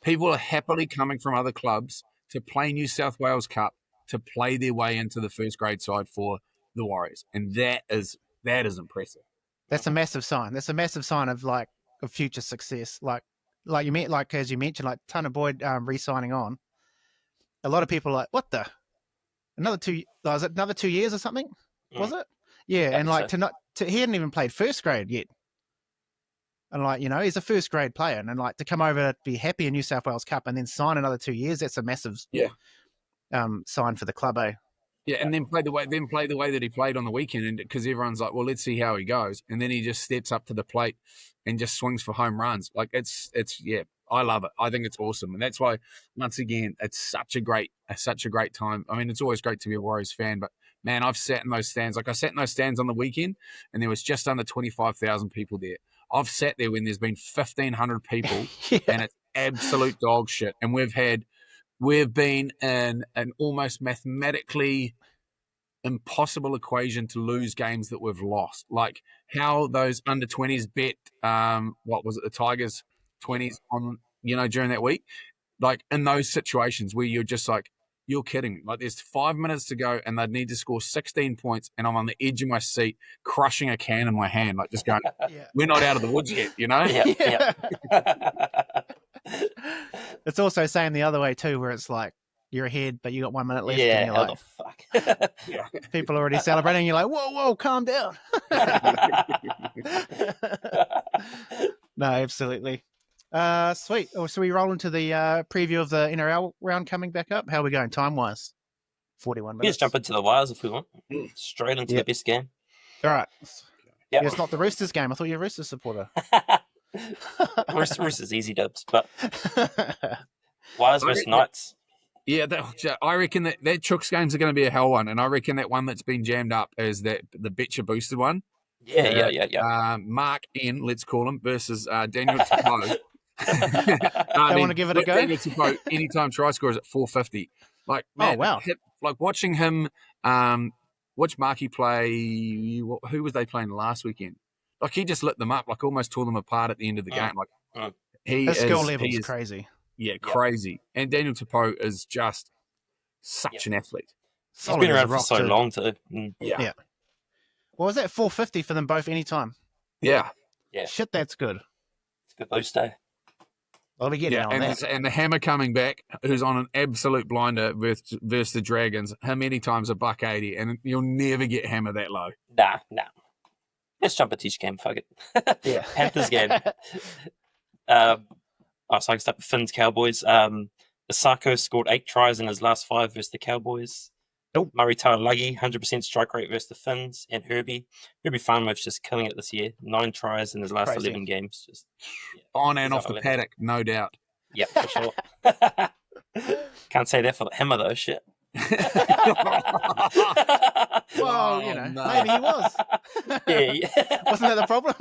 People are happily coming from other clubs to play New South Wales Cup, to play their way into the first grade side for the Warriors, and that is impressive. That's a massive sign. That's a massive sign of future success. Like you meant, like as you mentioned, like Tanner Boyd re-signing on. A lot of people are like, what the was it another 2 years or something? Was it? Yeah, and like he hadn't even played first grade yet. And like, he's a first grade player, and like to come over, be happy in New South Wales Cup, and then sign another 2 years. That's a massive sign for the club, eh? Yeah, and then play the way that he played on the weekend, and because everyone's like, well, let's see how he goes, and then he just steps up to the plate and just swings for home runs. Like it's I love it. I think it's awesome, and that's why once again it's such a great time. I mean, it's always great to be a Warriors fan, but man, I've sat in those stands. Like I sat in those stands on the weekend, and there was just under 25,000 people there. I've sat there when there's been 1,500 people, and it's absolute dog shit. And we've been in an almost mathematically impossible equation to lose games that we've lost. Like how those under 20s bet, what was it, the Tigers 20s on, during that week. Like in those situations where you're just like, you're kidding me. Like there's 5 minutes to go and they'd need to score 16 points and I'm on the edge of my seat, crushing a can in my hand, like just going, we're not out of the woods yet, Yeah. It's also saying the other way too, where it's like you're ahead, but you got 1 minute left. Yeah, and you're how like, the fuck? People are already celebrating. You're like, whoa, calm down. No, absolutely. Sweet. Oh, so we roll into the preview of the NRL round coming back up. How are we going time-wise? 41 minutes. We just jump into the wires if we want. Straight into the best game. All right. Yep. Yeah, it's not the Roosters game. I thought you were a Roosters supporter. Roosters easy dubs, but Wires versus Knights. Yeah, I reckon that Chooks games are going to be a hell one, and I reckon that one that's been jammed up is the Betcher boosted one. Yeah. Mark N, let's call him, versus Daniel Tupou. Want to give it a go? Daniel Tupou, anytime try scores at 450. Like, man, wow. Like watching him, watch Marky play. Who was they playing last weekend? Like he just lit them up, like almost tore them apart at the end of the game. Like his skill level is crazy. Yeah, crazy. And Daniel Tupou is just such an athlete. He's been around for so long too. Yeah. What was that? 450 for them both anytime. Yeah. Shit, that's good. It's a good boost day. Well, we get down on that. And the Hammer coming back, who's on an absolute blinder versus the Dragons. How many times $1.80, and you'll never get Hammer that low. Nah. Let's jump into each game. Fuck it. Yeah. Panthers game. So I can start with Finns Cowboys. Asako scored 8 tries in his last 5 versus the Cowboys. Murray Taulagi, 100% strike rate versus the Finns. And Herbie Farnworth's just killing it this year. 9 tries in his last 11 games. Just on and off the paddock, no doubt. Yeah, for sure. Can't say that for the Hammer though, shit. Well, maybe he was. Yeah. Wasn't that the problem?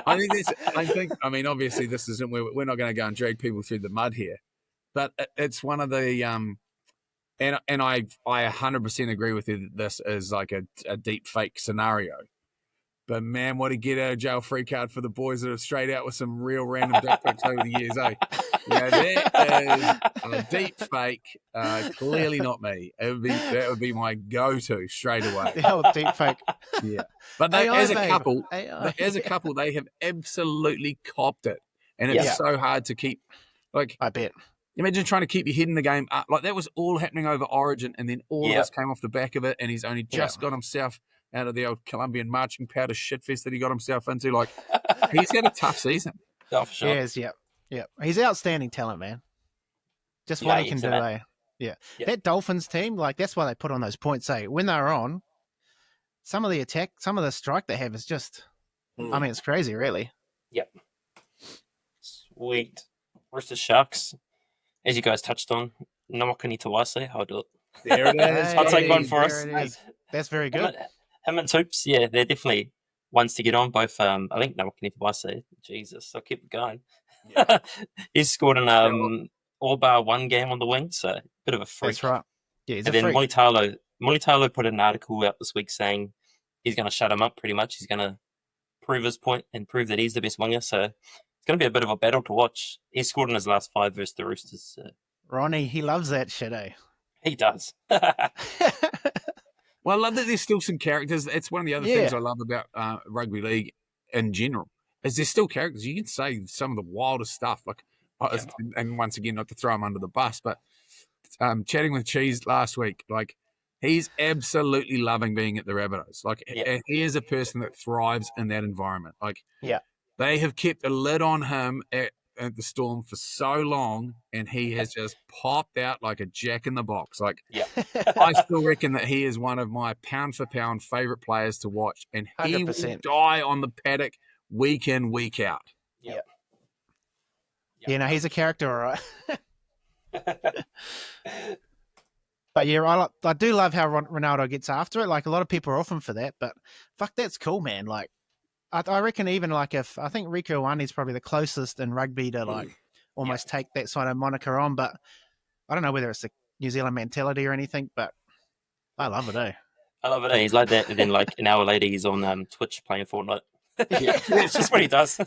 I mean, obviously this isn't we're not going to go and drag people through the mud here, but it's one of the and I 100% agree with you that this is like a deep fake scenario. But man, what a get out of jail free card for the boys that have straight out with some real random dick pics over the years, eh? Yeah, that is a deep fake. Clearly not me. That would be my go-to straight away. The whole deep fake. Yeah, but as a couple, they have absolutely copped it, and it's so hard to keep. Like, I bet. Imagine trying to keep your head in the game. Like that was all happening over Origin, and then all of this came off the back of it, and he's only just got himself out of the old Colombian marching powder shitfest that he got himself into. Like, he's had a tough season. Oh, for sure. Yes, yeah. He's outstanding talent, man. Just what he can do, eh? Yeah. That Dolphins team, like, that's why they put on those points, eh? When they're on, some of the attack, some of the strike they have is just, I mean, it's crazy, really. Yep. Sweet. Roosters Sharks. As you guys touched on, Nawakani Tawase, I'll do it. There it is. I'll take one for us. That's very good. Him and Toops, they're definitely ones to get on. Both, I think Nawakani Tawase. Jesus, I'll keep it going. He's scored in all bar one game on the wing, so bit of a freak. That's right. Yeah, he's And a then freak. Molitalo put an article out this week saying he's going to shut him up pretty much. He's going to prove his point and prove that he's the best winger. So it's going to be a bit of a battle to watch. He scored in his last 5 versus the Roosters. So. Ronnie, he loves that shit, eh? He does. Well, I love that there's still some characters. It's one of the other things I love about rugby league in general, is there's still characters. You can say some of the wildest stuff. And once again, not to throw him under the bus, but chatting with Cheese last week, like, he's absolutely loving being at the Rabbitohs. Like, he is a person that thrives in that environment. Like, they have kept a lid on him at the Storm for so long, and he has just popped out like a jack in the box. Like, I still reckon that he is one of my pound for pound favorite players to watch, and he 100%. will die on the paddock week in, week out. You know, he's a character, all right. But yeah, I do love how Ronaldo gets after it. Like, a lot of people are off him for that, but fuck, that's cool, man. Like, I reckon even like I think Rieko One is probably the closest in rugby to like almost take that sort of moniker on, but I don't know whether it's a New Zealand mentality or anything, but I love it, eh? I love it. Eh? He's like that, and then like an hour later, he's on Twitch playing Fortnite. It's just what he does.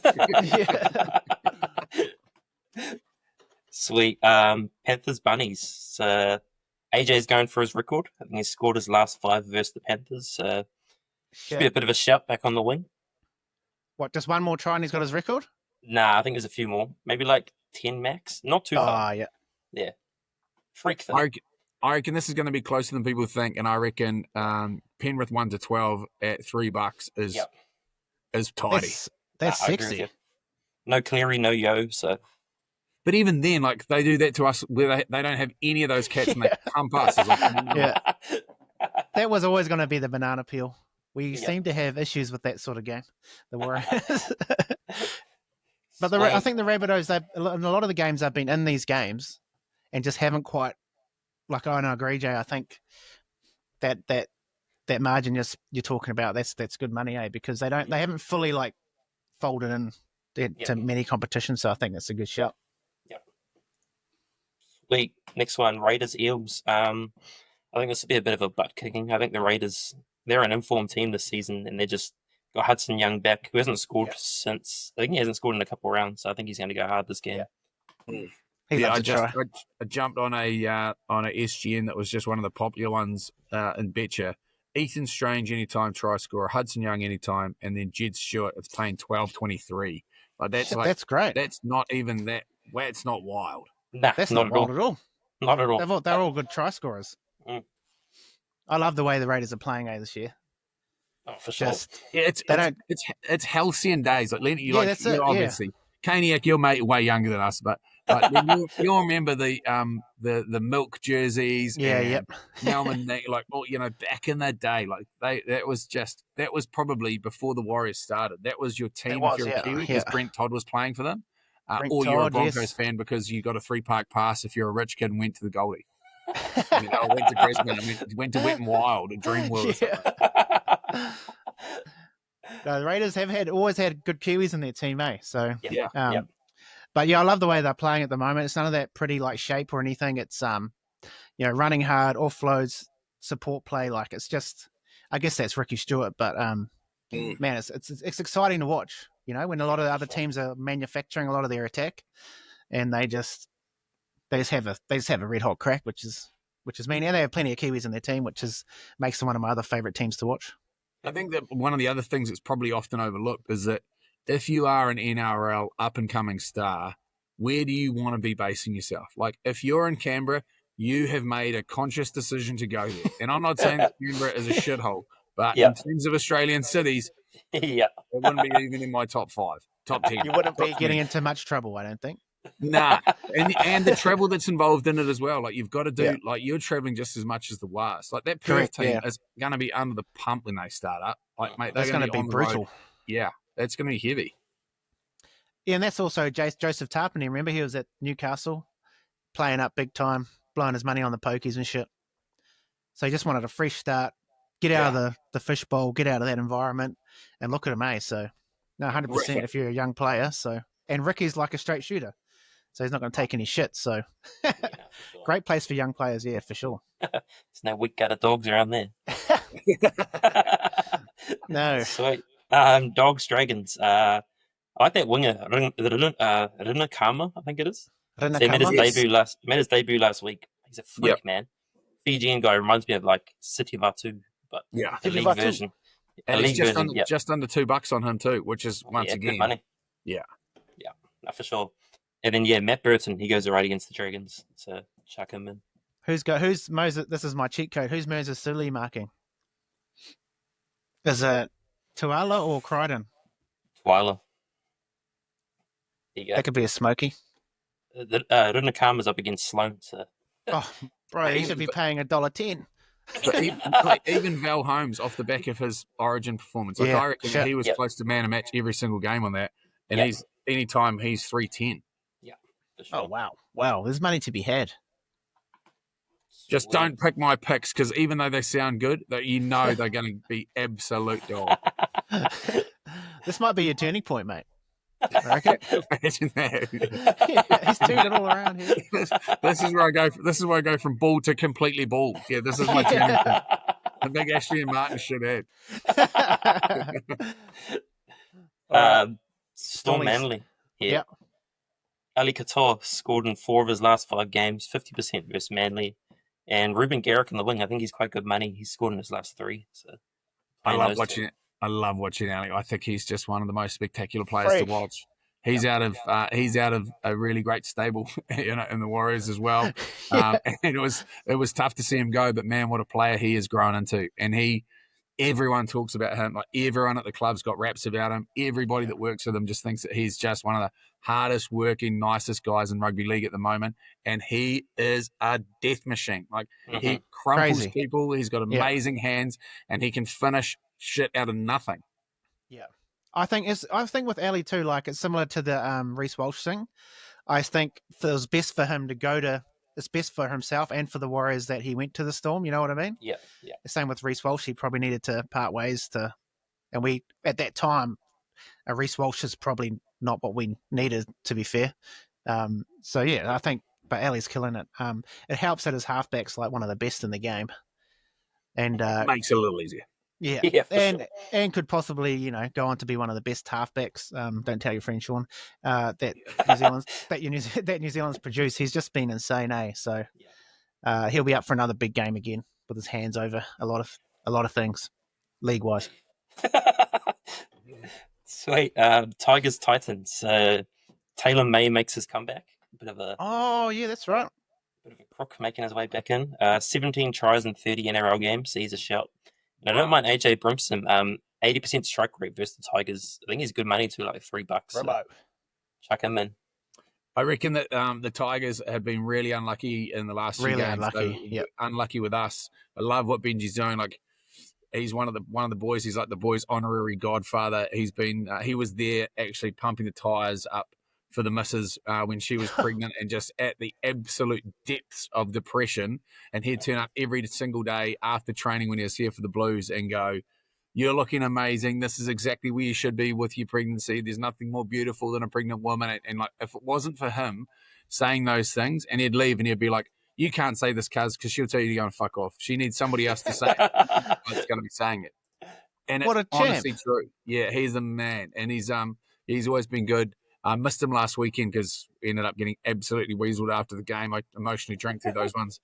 Sweet. Panthers Bunnies. AJ's going for his record. I think he's scored his last 5 versus the Panthers. Should be a bit of a shout back on the wing. What, just one more try and he's got his record? Nah, I think there's a few more. Maybe like 10 max. Not too far. Yeah. Freak thing. I reckon this is going to be closer than people think, and I reckon Penrith 1 to 12 at $3 is tidy. That's sexy. No Cleary, no Yo, so. But even then, like, they do that to us where they don't have any of those cats and they pump us. That was always going to be the banana peel. We seem to have issues with that sort of game, the Warriors. But I think the Rabbitohs, in a lot of the games, they've been in these games and just haven't quite, like, I agree, Jay. I think that margin you're talking about, that's good money, eh? Because they haven't fully like folded in to many competitions. So I think that's a good shout. Sweet. Next one, Raiders Eels. I think this will be a bit of a butt kicking. I think the Raiders, they're an informed team this season, and they just got Hudson Young back, who hasn't scored since. I think he hasn't scored in a couple of rounds, so I think he's going to go hard this game. I jumped on a SGN that was just one of the popular ones in Betcha. Ethan Strange anytime try scorer, Hudson Young anytime, and then Jed Stewart. It's paying 12.23. Like, that's great. That's not even that. Well, it's not wild. Nah, that's not wild at all. Not at all. They're all good try scorers. I love the way the Raiders are playing this year. Oh, for sure. It's halcyon days. Like, that's it. Obviously, Kaniak, you're way younger than us, but you'll remember the milk jerseys. Melman, back in the day, like that was probably before the Warriors started. That was your team if you're a Kiwi, because Brent Todd was playing for them, or you're a Broncos fan because you got a 3-park pass if you're a rich kid and went to the Goldie. Went to Brisbane, went to Wet and Wild and Dream World. No, the Raiders have always had good Kiwis in their team, eh? So But I love the way they're playing at the moment. It's none of that pretty like shape or anything. It's running hard, offloads, support play. Like, it's just, I guess that's Ricky Stewart, but man, it's exciting to watch. When a lot of the other teams are manufacturing a lot of their attack, and they just have a red hot crack, which is mean. And they have plenty of Kiwis in their team, which makes them one of my other favorite teams to watch. I think that one of the other things that's probably often overlooked is that if you are an NRL up-and-coming star, where do you want to be basing yourself? Like, if you're in Canberra, you have made a conscious decision to go there. And I'm not saying that Canberra is a shithole, but in terms of Australian cities, it wouldn't be even in my top 5, top 10. You wouldn't be getting into much trouble, I don't think. Nah, and the travel that's involved in it as well. Like, you've got to do, like, you're traveling just as much as the Wars. Like, that Perth team is going to be under the pump when they start up. Like, mate, that's going to be brutal. Yeah, it's going to be heavy. Yeah, and that's also Joseph Tarpany. Remember, he was at Newcastle playing up big time, blowing his money on the pokies and shit. So he just wanted a fresh start, get out of the fishbowl, get out of that environment, and look at him, eh? So, no, 100% if you're a young player. So and Ricky's like a straight shooter, so he's not going to take any shit. So Yeah, no, for sure. great place for young players, yeah, for sure. There's no weak gutted dogs around there. No, Sweet. Dogs, Dragons. I like that winger, Rinakama, I think it is. So he made his Rinakama. debut last week. He's a freak, man. Fijian guy reminds me of like City Vatu, but Yeah. the City league Vatu. version. And The it's league version, just under $2 on him too, which is once good again, money. yeah. Yeah, no, for sure. And then Matt Burton, he goes right against the Dragons, so chuck him in. Who's Moses? This is my cheat code. Who's Moses Suli marking? Is it Tuala or Crichton? Twyla. There you go. That could be a smoky. Rinakama's up against Sloan, so Oh, bro, he should be paying $1.10. But even Val Holmes off the back of his Origin performance, like Yeah, I reckon sure. he was close to man of match every single game on that, and Yep. he's anytime he's 310. for sure. Oh wow! There's money to be had. Just Sweet. don't pick my picks because even though they sound good, that you know they're going to be absolute dog. This might be your turning point, mate. I reckon. Imagine that. He's tuned it all around here. This is where I go. This is where I go from bald to completely bald. Yeah, this is my turning point. The big Ashley and Martin should have. Storm Stormies. Manly. Yeah. Yep. Ali Katoa scored in 4 of his last 5 games, 50% versus Manly. And Ruben Garrick in the wing, I think he's quite good money. He's scored in his last 3. So I playing love those watching two. it. I love watching Ali. I think he's just one of the most spectacular players Freak. to watch. He's out of a really great stable, in the Warriors as well. Yeah. And it was tough to see him go, but man, what a player he has grown into. And everyone talks about him. Like everyone at the club's got raps about him. Everybody that works with him just thinks that he's just one of the hardest working, nicest guys in rugby league at the moment. And he is a death machine. Like he crumples Crazy. people. He's got amazing hands, and he can finish shit out of nothing. Yeah. I think with Ali too, like it's similar to the Reece Walsh thing. I think it was best for him to go to. It's best for himself and for the Warriors that he went to the Storm. You know what I mean? Yeah. The same with Reece Walsh. He probably needed to part ways to, and we at that time, Reece Walsh is probably not what we needed. To be fair, so yeah, I think. But Ali's killing it. It helps that his halfback's like one of the best in the game, and Makes it a little easier. yeah, Yeah, for and sure. and could possibly go on to be one of the best halfbacks. Don't tell your friend Sean that New Zealand's produced. He's just been insane, eh? So he'll be up for another big game again with his hands over a lot of things, league wise. Sweet. Tigers Titans. Taylor May makes his comeback. Bit of a Oh yeah, that's right. crook making his way back in. 17 tries in 30 NRL games, so he's a shout. And I don't mind AJ Brimson. 80% strike rate versus the Tigers. I think he's good money too, like $3. So chuck him in. I reckon that the Tigers have been really unlucky in the last few Really games. unlucky, They're yep. unlucky with us. I love what Benji's doing. Like he's one of the boys. He's like the boys' honorary godfather. He's been he was there actually pumping the tires up for the missus when she was pregnant and just at the absolute depths of depression. And he'd turn up every single day after training when he was here for the Blues and go, "You're looking amazing. This is exactly where you should be with your pregnancy. There's nothing more beautiful than a pregnant woman." And like, if it wasn't for him saying those things, and he'd leave and he'd be like, "You can't say this, cuz, because she'll tell you to go and fuck off. She needs somebody else to say it. That's going to be saying it." And What it's a champ. honestly true. Yeah, he's a man, and he's always been good. I missed him last weekend because we ended up getting absolutely weaseled after the game. I emotionally drank through those ones.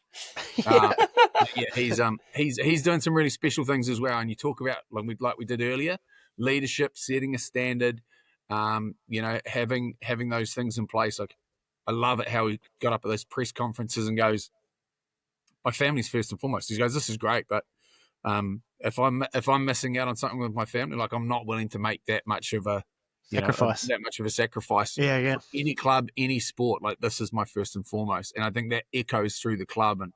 He's doing some really special things as well. And you talk about like we did earlier, leadership, setting a standard, having those things in place. Like I love it how he got up at those press conferences and goes, "My family's first and foremost." He goes, "This is great, but if I'm missing out on something with my family, like I'm not willing to make that much of a Sacrifice. that much of a sacrifice. Yeah. For any club, any sport. Like this is my first and foremost." And I think that echoes through the club, and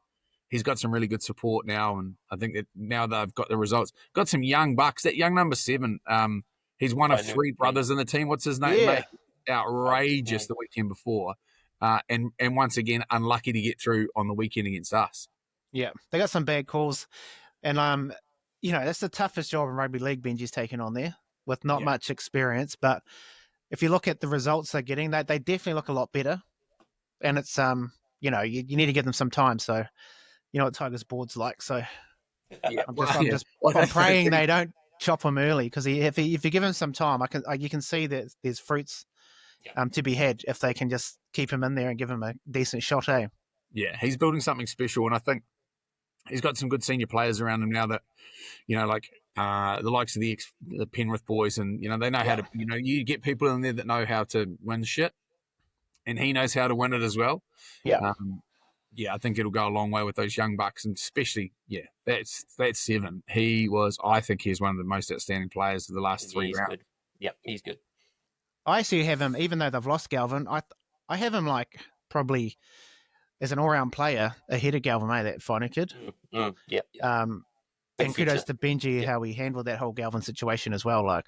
he's got some really good support now. And I think that now they've got the results, got some young bucks. That young number 7, he's one of 3 brothers in the team. What's his name? Yeah. Mate? Outrageous the weekend before, and once again unlucky to get through on the weekend against us. Yeah, they got some bad calls, and that's the toughest job in rugby league Benji's taken on there with not much experience. But if you look at the results they're getting, they definitely look a lot better. And it's you know, you need to give them some time. So you know what Tigers board's like. So Yeah, I'm praying they don't chop him early, because if you give him some time, you can see that there's fruits to be had if they can just keep him in there and give him a decent shot. Yeah, he's building something special, and I think he's got some good senior players around him now that, you know, like the likes of the Penrith boys, and, you know, they know how to, you know, you get people in there that know how to win shit, and he knows how to win it as well. Yeah. Yeah, I think it'll go a long way with those young bucks, and especially, that's 7. I think he is one of the most outstanding players of the last 3 rounds. Good. Yep, he's good. I actually have him, even though they've lost Galvin, I have him like probably as an all-round player ahead of Galvin, that final kid. Yep. And kudos to Benji, how he handled that whole Galvin situation as well. Like,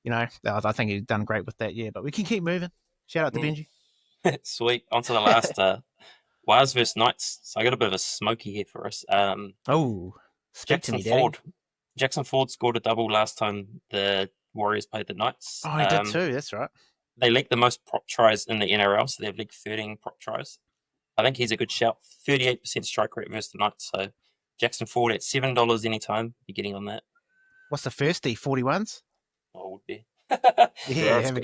you know, I think he's done great with that. Yeah, but we can keep moving. Shout out to Benji. Sweet. On to the last Wires versus Knights. So I got a bit of a smoky here for us. Jackson Ford. Jackson Ford scored a double last time the Warriors played the Knights. Oh, he did too. That's right. They leaked the most prop tries in the NRL, so they've leaked 13 prop tries. I think he's a good shout. 38% strike rate versus the Knights. So Jackson Ford at $7 anytime. You're getting on that. What's the first 41s? Oh, would be. Yeah, have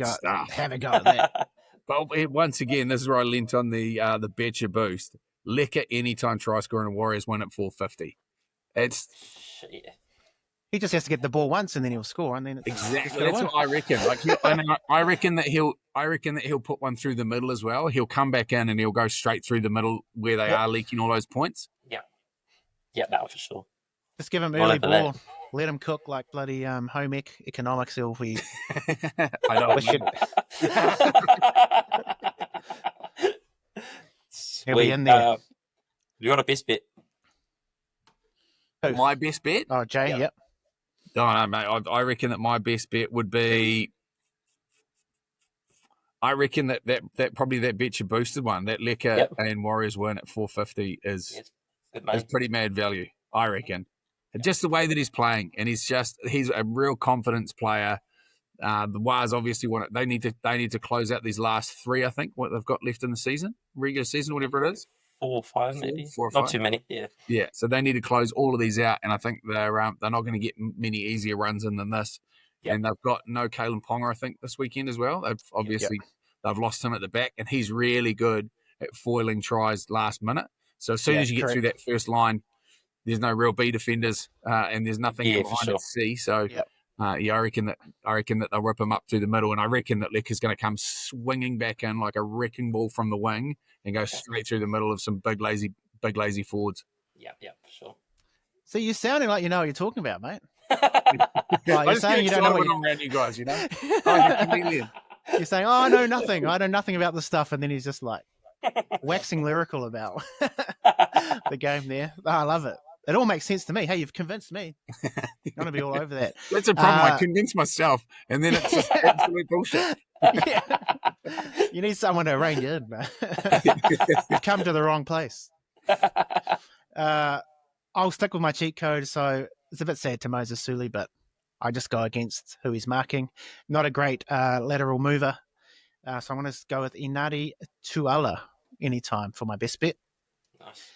a go at that. But once again, this is where I lent on the betcha boost. Liquor anytime try scoring a Warriors win at 450. He just has to get the ball once and then he'll score, and then exactly that's what I reckon. Like I reckon that he'll put one through the middle as well. He'll come back in and he'll go straight through the middle where they are leaking all those points. Yeah, no, for sure. Just give him early ball. Let him cook like bloody home economics. He'll be. I know. He'll be in there. You got a best bet? My best bet? Oh, Jay, yep. Oh, no, mate. I reckon that my best bet would be. I reckon that probably that bet you boosted one, that Liquor and Warriors win at 450 is pretty mad value. I reckon. Just the way that he's playing, and he's a real confidence player. The Wires obviously want it. They need to close out these last 3. I think what they've got left in the season, regular season, whatever it is. 4 or 5 maybe. 4 or 5. Not too many. Yeah. Yeah. So they need to close all of these out, and I think they're not going to get many easier runs in than this. Yep. And they've got no Kalen Ponga, I think, this weekend as well. They've obviously they've lost him at the back, and he's really good at foiling tries last minute. So as soon as you get through that first line, there's no real B defenders, and there's nothing behind at C. So, I reckon that they'll rip him up through the middle, and I reckon that Liquor's going to come swinging back in like a wrecking ball from the wing and go straight through the middle of some big lazy forwards. Yeah, for sure. So you're sounding like you know what you're talking about, mate. Like you're saying you don't know what I'm around you guys, you know? Oh, you're a chameleon. You're saying, I know nothing. I know nothing about the stuff, and then he's just like waxing lyrical about the game there. Oh, I love it. It all makes sense to me. Hey, you've convinced me. I'm going to be all over that. That's a problem. I convince myself, and then it's just absolute bullshit. You need someone to rein you in, man. You've come to the wrong place. I'll stick with my cheat code. So it's a bit sad to Moses Suli, but I just go against who he's marking. Not a great lateral mover. So I'm going to go with Inari Tuala anytime for my best bet. Nice.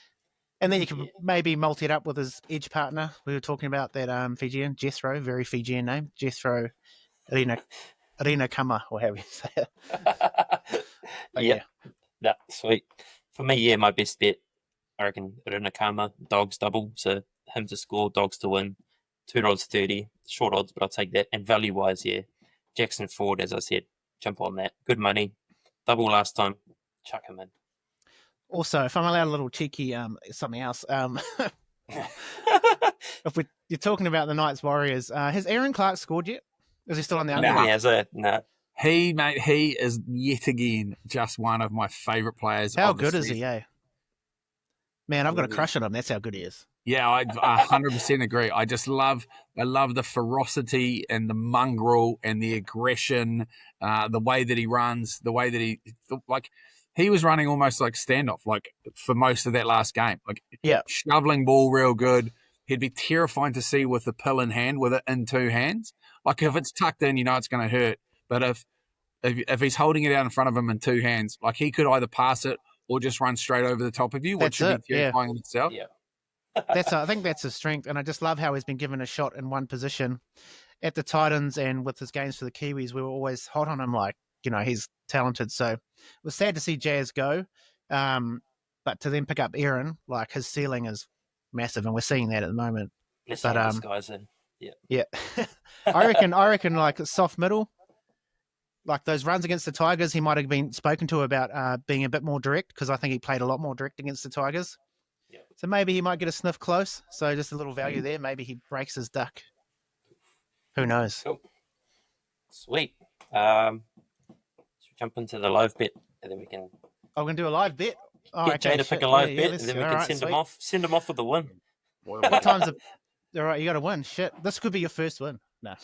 And then you can maybe multi it up with his edge partner. We were talking about that Fijian, Jethro, very Fijian name. Jethro Arena Kama, or however you say it. Yeah, sweet. For me, my best bet, I reckon Arena Kama, dogs double. So him to score, dogs to win. $2.30, short odds, but I'll take that. And value-wise, Jackson Ford, as I said, jump on that. Good money. Double last time, chuck him in. Also, if I'm allowed a little cheeky something else, if you're talking about the Knights Warriors, has Aaron Clark scored yet? Is he still on the under? No, he hasn't. No. He is yet again just one of my favourite players. How good is he, eh? Man, I've got a crush on him. That's how good he is. Yeah, I 100% agree. I love the ferocity and the mongrel and the aggression, the way that he runs, the way that he was running almost like standoff, like for most of that last game. Like, shoveling ball real good. He'd be terrifying to see with the pill in hand, with it in 2 hands. Like if it's tucked in, you know it's going to hurt. But if he's holding it out in front of him in two hands, like he could either pass it or just run straight over the top of you, which That's should be it, yeah. terrifying in itself. Yeah. I think that's his strength, and I just love how he's been given a shot in one position at the Titans, and with his games for the Kiwis, we were always hot on him, like, you know, he's talented. So it was sad to see Jazz go, but to then pick up Aaron, like his ceiling is massive, and we're seeing that at the moment. Let's But, have this guy's in. Yeah. Yeah, I reckon like a soft middle, like those runs against the Tigers, he might have been spoken to about being a bit more direct, because I think he played a lot more direct against the Tigers. Yeah. So maybe he might get a sniff close. So just a little value there. Maybe he breaks his duck. Who knows? Cool. Sweet. Should we jump into the live bet, and then we can Oh, we're going to do a live bet? Oh, get Jay to pick a live bet, and then we can send send him off with the win. What time's it? All right, you got to win. Shit, this could be your first win. No.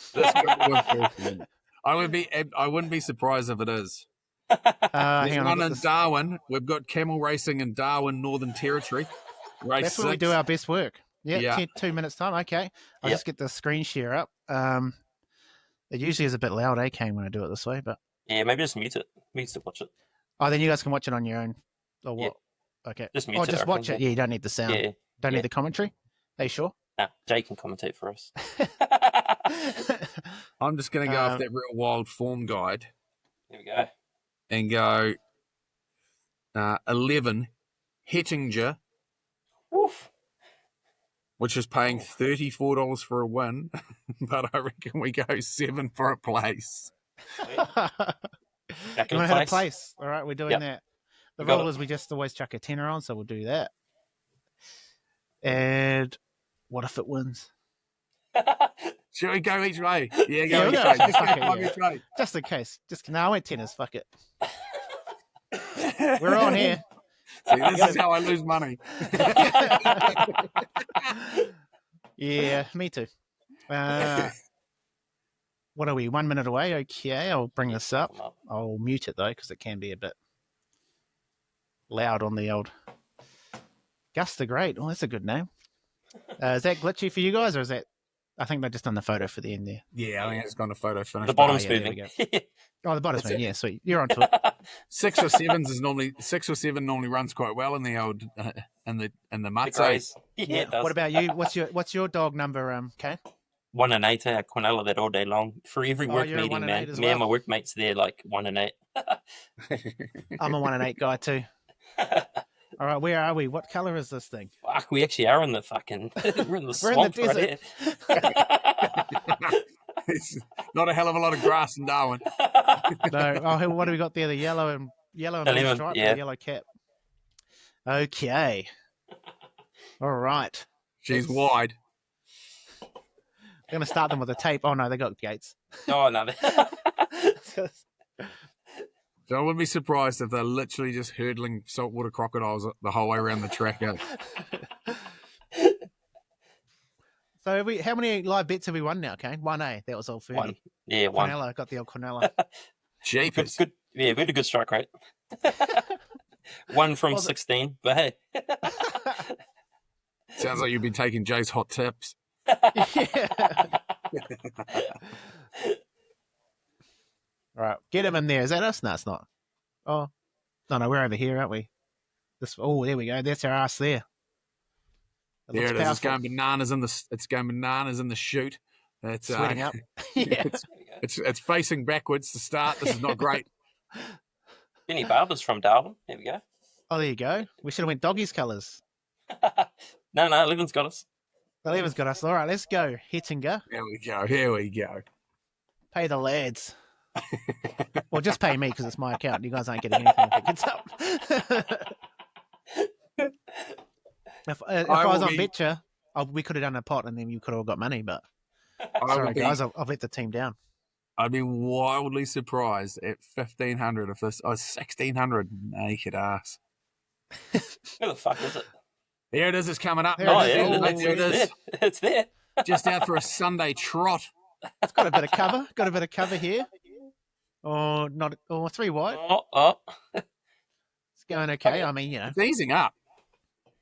I wouldn't be surprised if it is. Hang There's on. one in Darwin. We've got camel racing in Darwin, Northern Territory. Race That's where we 6. do our best work. Yeah, Yeah. 2 minutes time. Okay. I'll just get the screen share up. It usually is a bit loud, Kane, when I do it this way, but Yeah, maybe just mute it. Mute to watch it. oh, then you guys can watch it on your own. Or Yeah. what? Okay. Just mute Oh, it, just I watch reckon, it. Yeah, you don't need the sound. Yeah. Don't yeah. need the commentary. Are you sure? Nah, Jay can commentate for us. I'm just going to go off that real wild form guide Here we go. and go 11 Hettinger, Woof. which is paying $34 for a win, but I reckon we go 7 for a place. Back You in want to have a place. place? All right, we're doing Yep. that. The We got rule is we just always chuck a tenner on, so we'll do that. And what if it wins? Shall we go each way? Yeah, Yeah, go we'll each go way. each Just way, go yeah. each way. Just in case. No, I went tennis. Fuck it. We're on here. See, this is how I lose money. Yeah, me too. What are we? 1 minute away? Okay, I'll bring this up. I'll mute it though, because it can be a bit loud on the old Gus the Great. Oh, that's a good name. Is that glitchy for you guys, or is that? I think they've just done the photo for the end there. Yeah, I think it's gone to photo finish. The bottom's yeah, there moving. Oh, the bottom's That's moving. it. Yeah, sweet. You're onto it. 6 or 7 normally runs quite well in the old in the The mutts. Grays. Yeah, it does. What about you? What's your dog number, Kane? 1 and 8 at Quinella that all day long for every work you're a 1 meeting, and man. 8 as Me and my well? workmates, they're like 1 and 8. I'm a 1 and 8 guy too. All right, where are we? What color is this thing? Fuck, we actually are in the fucking we're in the swamp right here. It's not a hell of a lot of grass in Darwin. No. Oh, what do we got there? The yellow and blue 11, stripe, yeah. the yellow cap. Okay. All right. She's wide. I'm gonna start them with a tape. Oh no, they got gates. Oh no. So I wouldn't be surprised if they're literally just hurdling saltwater crocodiles the whole way around the track. So how many live bets have we won now, Kane? 1A. That was all 30. 1. Yeah, 1. Cornella, got the old Cornella. Jeepers. Good. Yeah, we had a good strike rate. 1 from Was it- 16, but hey. Sounds like you've been taking Jay's hot tips. Yeah. All right, get him in there. Is that us? No, it's not. Oh, no, we're over here, aren't we? There we go. That's our ass there. There looks it is. It's powerful. going bananas in the chute. It's Sweating up. Yeah. It's facing backwards to start. This is not great. Benny Barber's from Darwin. There we go. Oh, there you go. We should have went doggies colours. No, 11's got us. 11's got us. All right, let's go. Hettinger. Here we go. Pay the lads. Well, just pay me because it's my account. You guys aren't getting anything if it gets up. if I was on Betcha, we could have done a pot and then you could have all got money. But sorry, guys, I've let the team down. I'd be wildly surprised at 1,500 if this. 1,600 naked ass. Where the fuck is it? Here it is. It's coming up. There Oh, it is. yeah, Oh, it's, There it is. there. It's there. Just out for a Sunday trot. It's got a bit of cover. Got a bit of cover here. Or not. Or 3 wide. Oh. It's going okay. I mean, It's easing up.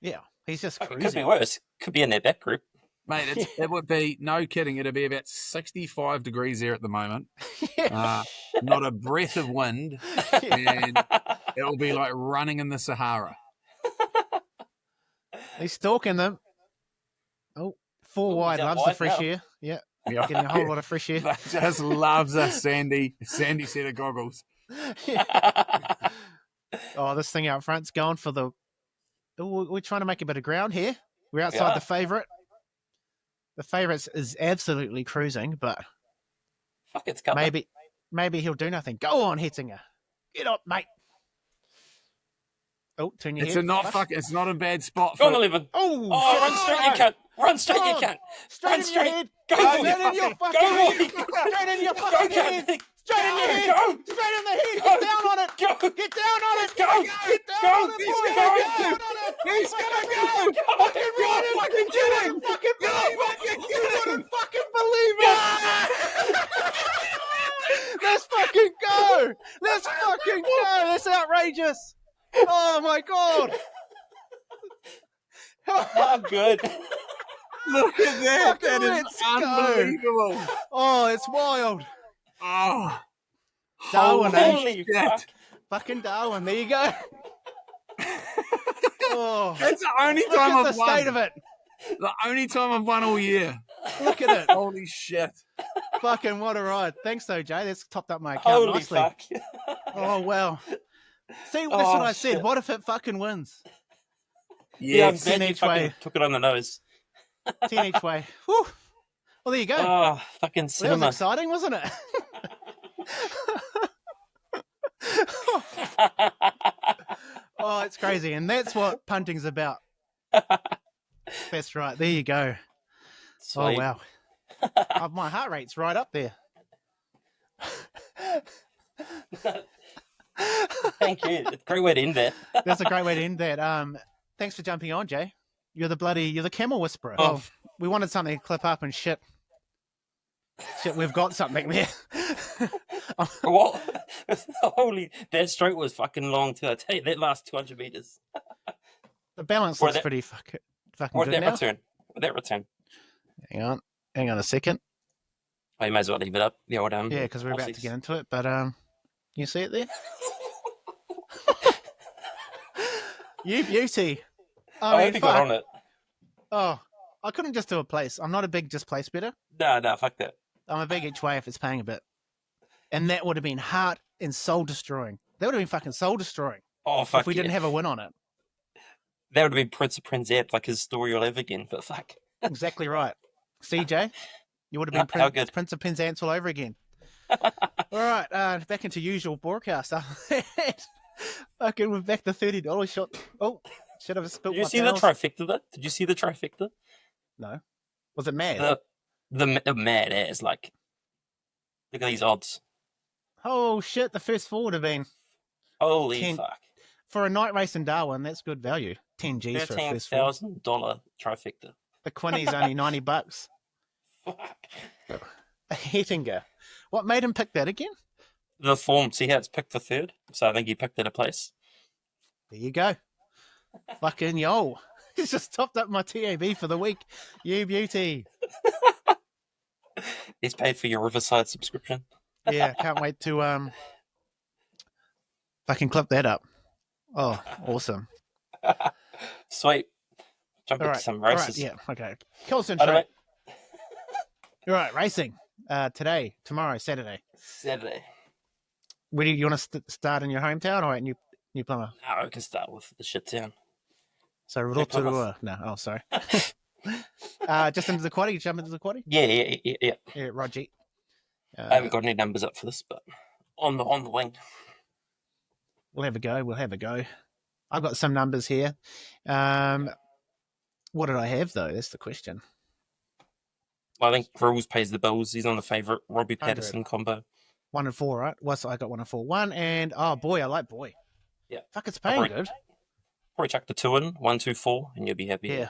yeah. He's just It could cruising. be worse. Could be in their back group. Mate, it would be, no kidding, it'd be about 65 degrees there at the moment. Not a breath of wind, and it will be like running in the Sahara. He's stalking them. Oh, four Oh, wide. he's out Loves the wide fresh now. air. Yeah, Yeah. getting a whole lot of fresh air. That just loves a sandy set of goggles. Oh, this thing out front's going for the... Oh, we're trying to make a bit of ground here. We're outside Yeah. the favourite. The favourite is absolutely cruising, but Fuck, it's coming. maybe he'll do nothing. Go on, Hettinger. Get up, mate. Oh, turn your It's head. it's not a bad spot Go on, for 11. Oh, Oh, run straight, you cunt. Run straight, you Go on. cunt. straight Run in straight. your head. Go, Straight boy. in your fucking Go, head. boy. Straight in your Go, fucking cunt. head. Straight in your head. Go. Straight in the head. Go. Get down on it. Go. Get down on it. Go. Get down Go. on it. He's boy. going Get to. down on it. He's gonna go. Fucking run it. Fucking You wouldn't fucking believe it. You wouldn't fucking believe it. Let's fucking go. Let's fucking go. That's outrageous. Oh my God. Oh, good. Look at that. Fucking That is let's go. unbelievable. Oh, it's wild. Oh. Darwin, eh? Holy shit. fuck. Fucking Darwin. There you go. Oh, It's the only look time at the I've won. state of it. The only time I've won all year. Look at it. Holy shit. Fucking what a ride. Thanks though, Jay. That's topped up my account Holy nicely. fuck. Oh, wow. See, that's Oh, what I said. shit. What if it fucking wins? Yeah, I'm Yes. glad you each fucking way. took it on the nose. 10 each way. Whew. Well, there you go. Oh, fucking Well, that was cinema. exciting, wasn't it? Oh, it's crazy. And that's what punting's about. That's right. There you go. Sweet. Oh, wow. My heart rate's right up there. Thank you. It's a great way to end that. That's a great way to end that. Thanks for jumping on, Jay. You're the camel whisperer. Oh. We wanted something to clip up and shit. Shit, we've got something there. What? Holy, that stroke was fucking long too. I tell you, that last 200 meters. The balance Or looks that- pretty fucking Where'd good that now. return? Where'd that return? Hang on a second. Oh, you may as well leave it up. Yeah, well done. Yeah, because we're about to get into it. But you see it there? You beauty. I mean, hope you got on it. Oh, I couldn't just do a place. I'm not a big just place better. No, fuck that. I'm a big each way if it's paying a bit. And that would have been heart and soul destroying. That would have been fucking soul destroying Oh, fuck if we yeah. didn't have a win on it. That would have been Prince of Prince App, like his story all over again. But fuck. Exactly right. CJ, you would have No, been how good. Prince of Penzance all over again. All right, back into usual broadcast. Fucking, we're back to $30 shot. Oh, should have spilled Did you my see the towels. trifecta though? Did you see the trifecta? No. Was it mad? The mad ass, like, look at these odds. Oh, shit, the first four would have been. Holy 10 fuck. For a night race in Darwin, that's good value. 10 G's for a first four. $13,000 trifecta. The Quinny's only $90. Fuck. A Hettinger. What made him pick that again? The form, see how it's picked for third? So I think he picked it a place. There you go. Fucking yo. He's just topped up my TAB for the week. You beauty. He's paid for your Riverside subscription. Yeah, can't wait to fucking clip that up. Oh, awesome. Sweet. Jump All into right. some All races. right, yeah, okay. By the Concentrate. way, All right, racing. Today, tomorrow, Saturday. Saturday. Where do you want to start in your hometown or at New Plymouth? No, we can start with the shit town. So Plymouth. Rotorua. No, oh sorry. Just into the quaddy. You jump into the quaddy. Yeah. Yeah, Roger. I haven't got any numbers up for this, but on the wing. We'll have a go. We'll have a go. I've got some numbers here. What did I have though? That's the question. Well, I think Rules pays the bills. He's on the favourite Robbie 100. Patterson combo. 1 and 4, right? Well, so I got 1 and 4. 1 and oh boy, I like boy. Yeah. Fuck, it's paying Alright. good. Probably chuck the 2 in, 1, 2, 4, and you'll be happy. Yeah.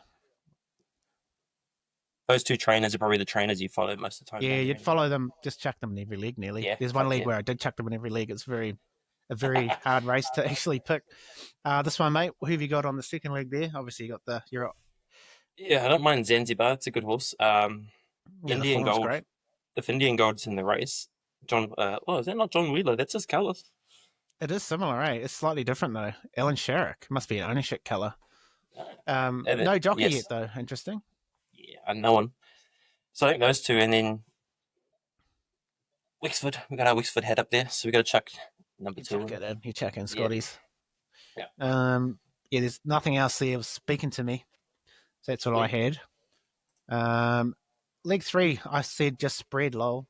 Those two trainers are probably the trainers you follow most of the time. Yeah, don't you'd you? follow them. Just chuck them in every league nearly. Yeah, There's one fuck league yeah. where I did chuck them in every league. It's a very hard race to actually pick. This one, mate. Who have you got on the second league there? Obviously, you got Yeah, I don't mind Zanzibar. It's a good horse. Yeah, the Indian form's Gold. great. If Indian Gold's in the race, John. Oh, is that not John Wheeler? That's his colours. It is similar, eh? It's slightly different though. Alan Sherrick must be an ownership colour. No jockey Yes. yet though. Interesting. Yeah, I know one. So I think those two, and then Wexford. We got our Wexford hat up there, so we got to chuck number You two. chuck it in. You chuck in Yeah. Scotties. Yeah. Yeah. There's nothing else there was speaking to me. So that's what I Sweet. had. Leg 3, I said just spread, lol.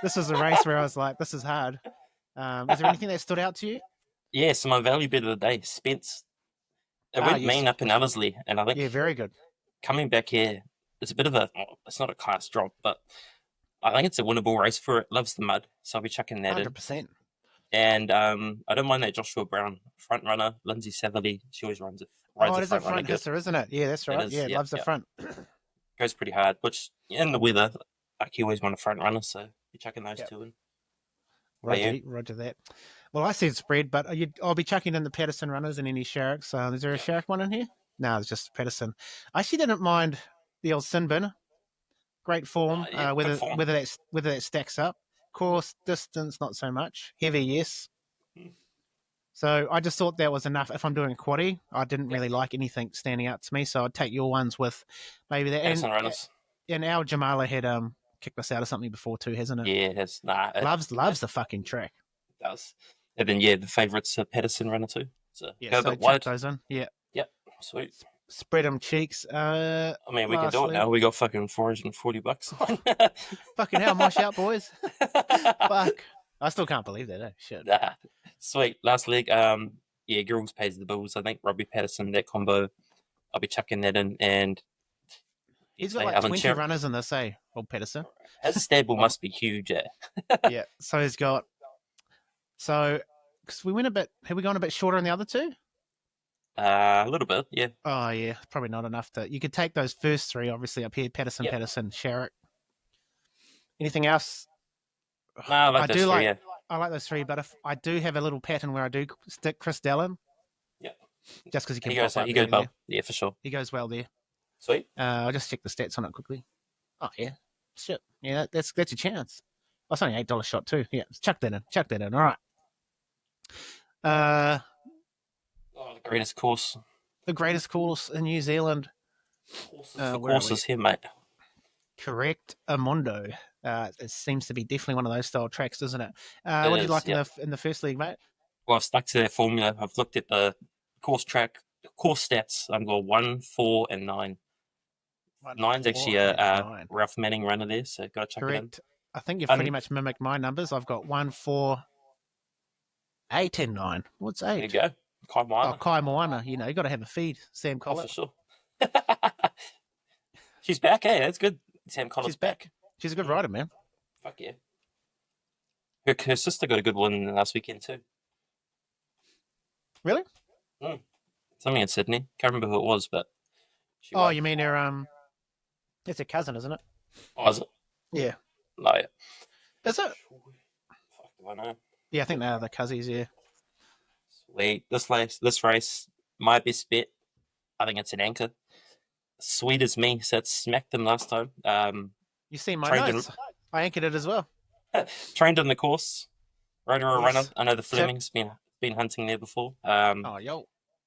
This was a race where I was like, this is hard. Is there anything that stood out to you? Yeah, so my value bet of the day, Spence. It went yes. mean up in Ellerslie, and I think Yeah, very good. coming back here, it's a bit of a. It's not a class drop, but I think it's a winnable race for it. Loves the mud, so I'll be chucking that 100%. in. And I don't mind that Joshua Brown front runner, Lindsay Satherley. She always rides It the is a front runner front good. hisser, isn't it? Yeah, that's right. is, Yeah, yeah, loves the yeah. front. Goes pretty hard, which in the weather, like you always want a front runner, so you're chucking those two in. Roger that. Well, I said spread, but I'll be chucking in the Patterson runners and any Sharrocks. Is there a Sharrock one in here? No, it's just Patterson. I actually didn't mind the old sin bin. Great form. Good form. Whether that stacks up. Course, distance, not so much. Heavy, yes. So I just thought that was enough. If I'm doing a quaddie, I didn't really like anything standing out to me, so I'd take your ones with maybe that. Patterson runners. And our Jamala had kicked us out of something before too, hasn't it? Yeah, it has. Nah, loves the fucking track. It does. And then the favourite's a Patterson runner too. So Yeah, go so a bit wide. those in. Yeah. Yep. Sweet. Spread them cheeks. I mean, we can do it now. We got fucking $440. Fucking hell, mosh out, boys. Fuck. I still can't believe that. Shit. Nah. Sweet. Last leg. Yeah, Girls pays the bills. I think Robbie Patterson, that combo, I'll be chucking that in. And he's got like 20 runners in this, old Patterson. His stable must be huge, Yeah. So he's got. So, because we went a bit. Have we gone a bit shorter on the other two? A little bit, yeah. Oh, yeah. Probably not enough to. You could take those first three, obviously, up here: Patterson, Yep. Patterson, Sherrick. Anything else? No, I like those three, yeah. I like those three, but if I do have a little pattern where I do stick Chris Dallin. Yep. Just because he can. He goes well. Yeah, for sure. He goes well there. Sweet. I'll just check the stats on it quickly. Oh yeah, shit. Yeah, that's a chance. Oh, it's only $8 shot too. Yeah, chuck that in. All right. The greatest course. The greatest course in New Zealand. Courses here, mate. Correct, Amondo. It seems to be definitely one of those style tracks, doesn't it? What do you like in the first league, mate? Well, I've stuck to that formula. I've looked at the course stats. I've got 1, 4, and 9. 9's actually a Ralph Manning runner there, so got to chuck it in. I think you've pretty much mimicked my numbers. I've got 1, 4, 8, and 9. What's 8? There you go. Kai Moana. Oh, Kai Moana. You got to have a feed. Sam Collins. Oh, for sure. She's back, eh? That's good. Sam Collins back. She's a good rider, man. Fuck yeah. Her sister got a good one last weekend too. Really? Something in Sydney. Can't remember who it was, but she won. You mean her it's her cousin, isn't it? Oh, is it? Yeah. Like, is it? Fuck, do I know? Yeah, I think they're the cousins, yeah. Sweet. This race, my best bet, I think it's an anchor. Sweet as me, so it smacked them last time. You see my notes. I anchored it as well. Trained in the course. Rode her a runner. I know the Fleming's been hunting there before.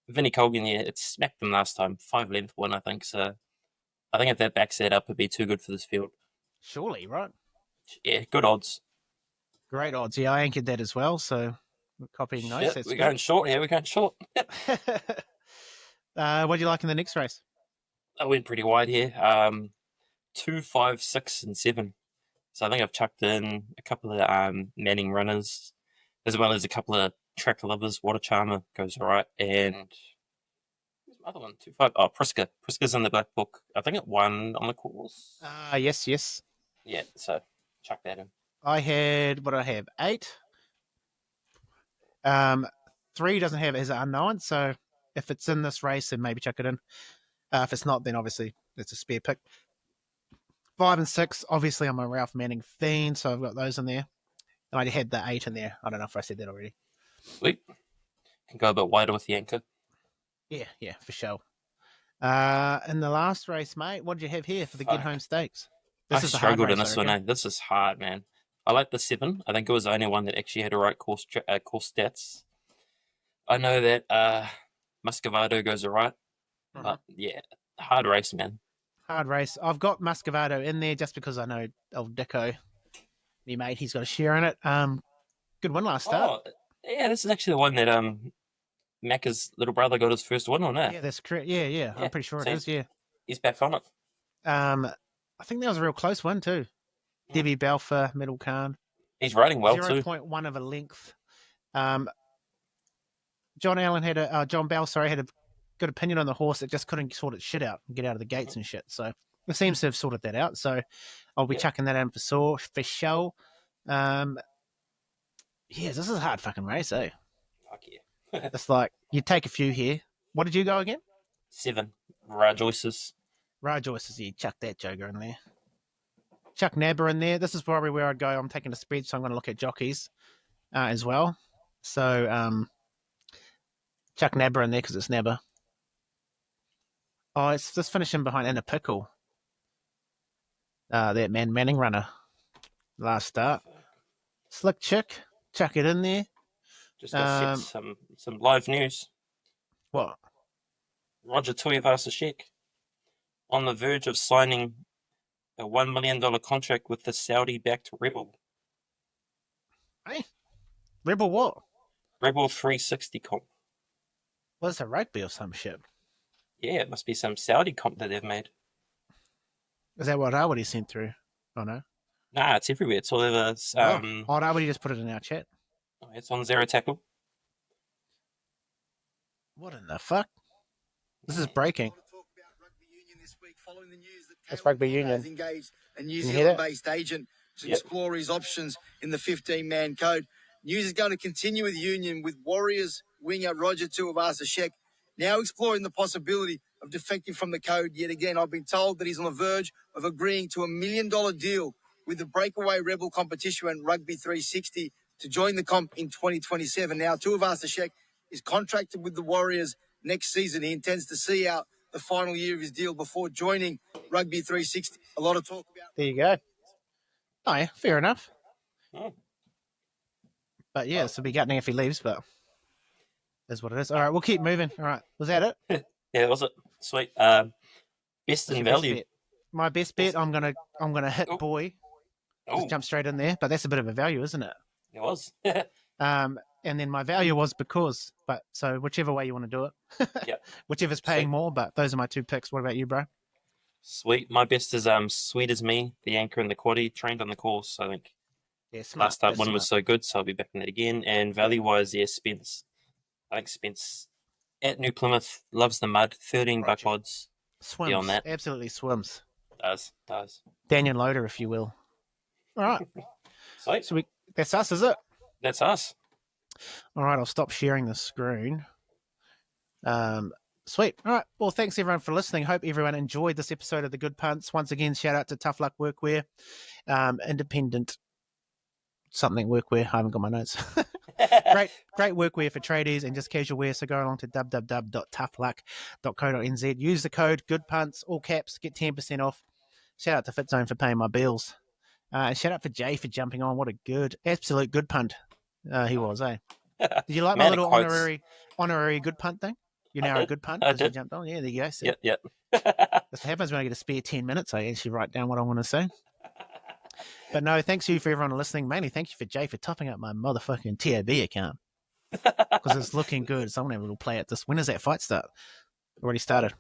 Vinnie Colgan, yeah, it smacked them last time. 5-length one, I think. So I think if that backs that up, it'd be too good for this field. Surely, right? Yeah, good odds. Great odds. Yeah, I anchored that as well. So we're copying notes. We're going short here. We're going short. What do you like in the next race? I went pretty wide here. 2, 5, 6, and 7. So I think I've chucked in a couple of Manning runners, as well as a couple of track lovers. Water Charmer goes all right. And who's my other one? 2, 5. Oh, Priska. Priska's in the black book. I think it won on the course. Yes. Yeah, so chuck that in. I had, what did I have? 8. 3 doesn't have it as an unknown. So if it's in this race, then maybe chuck it in. If it's not, then obviously it's a spare pick. 5 and 6, obviously I'm a Ralph Manning fiend, so I've got those in there. And I had the 8 in there. I don't know if I said that already. Sweet. Can go a bit wider with the anchor. Yeah, for sure. In the last race, mate, what did you have here for the Get Fuck. Home Stakes? I This is a hard struggled race, in this I one. reckon. This is hard, man. I like the 7. I think it was the only one that actually had a right course stats. I know that Muscovado goes alright, but yeah, hard race, man. Hard race. I've got Muscovado in there just because I know old Dicko, me mate, he's got a share in it. Good win last start. Oh, yeah, this is actually the one that Macca's little brother got his first win on it. Yeah, that's correct. Yeah. I'm pretty sure it is. Yeah. He's back on it. I think that was a real close one too. Debbie Balfour, Middle Khan. He's riding well too. 0.1 of a length. John Bell, had a good opinion on the horse. It just couldn't sort its shit out and get out of the gates and shit. So it seems to have sorted that out. So I'll be chucking that in for show. This is a hard fucking race, eh? Fuck yeah. It's like you take a few here. What did you go again? 7. Joyce's. Joyce's. You chuck that joker in there. Chuck Nabber in there. This is probably where I'd go. I'm taking a spread, so I'm going to look at jockeys as well. So chuck Nabber in there because it's Nabber. Oh, it's just finishing behind in a pickle. That Manning runner. Last start. Slick Chick. Chuck it in there. Just got some live news. What? Roger Tuivasa-Sheck on the verge of signing a $1 million contract with the Saudi-backed Rebel. Hey? Rebel what? Rebel 360 comp. What's a rugby or some shit? Yeah, it must be some Saudi comp that they've made. Is that what Rawadi sent through? Oh, no? Nah, it's everywhere. It's all over. Rawadi just put it in our chat. It's on Zero Tackle. What in the fuck? This is breaking. It's Rugby Union. Engaged a New Zealand-based agent to explore his options in the 15-man code. News is going to continue with Union, with Warriors winger Roger Tuivasa-Sheck now exploring the possibility of defecting from the code yet again. I've been told that he's on the verge of agreeing to $1 million deal with the breakaway Rebel competition and Rugby 360 to join the comp in 2027. Now, Tuivasa-Sheck is contracted with the Warriors next season. He intends to see out the final year of his deal before joining Rugby 360. A lot of talk about... There you go. Oh, yeah, fair enough. Oh. But yeah, so be gutting if he leaves, but that's what it is. All right, we'll keep moving. All right, was that it? Yeah, that was it. Sweet. Best in value. Bet? My best bet, I'm gonna hit boy. Just jump straight in there, but that's a bit of a value, isn't it? It was. And then my value was because, but so whichever way you want to do it. Yeah. Whichever's paying more, but those are my 2 picks. What about you, bro? Sweet. My best is Sweet as Me, the anchor and the quaddie, trained on the course. I think Yeah, smart. last start That's one was so good, so I'll be backing that again. And value wise, yeah, Spence. I think Spence at New Plymouth loves the mud. 13 buck odds. swims. on that. Absolutely swims. Does. Daniel Loader, if you will. All right. Sweet. So that's us, is it? That's us. All right, I'll stop sharing the screen. Sweet. All right. Well, thanks everyone for listening. Hope everyone enjoyed this episode of the Good Punts. Once again, shout out to Tough Luck Workwear, independent something workwear. I haven't got my notes. Great workwear for tradies and just casual wear. So go along to www.toughluck.co.nz. Use the code Good Punts, all caps, get 10% off. Shout out to FitZone for paying my bills. And shout out for Jay for jumping on. What a absolute good punt he was, eh? Did you like my little honorary good punt thing? You're now a good punt because you jumped on. Yeah, there you go. So Yep. this happens when I get a spare 10 minutes. I actually write down what I want to say. But no, thanks you for everyone listening. Mainly thank you for Jay for topping up my motherfucking TAB account because it's looking good. So I'm going to have a little play at this. When does that fight start? Already started.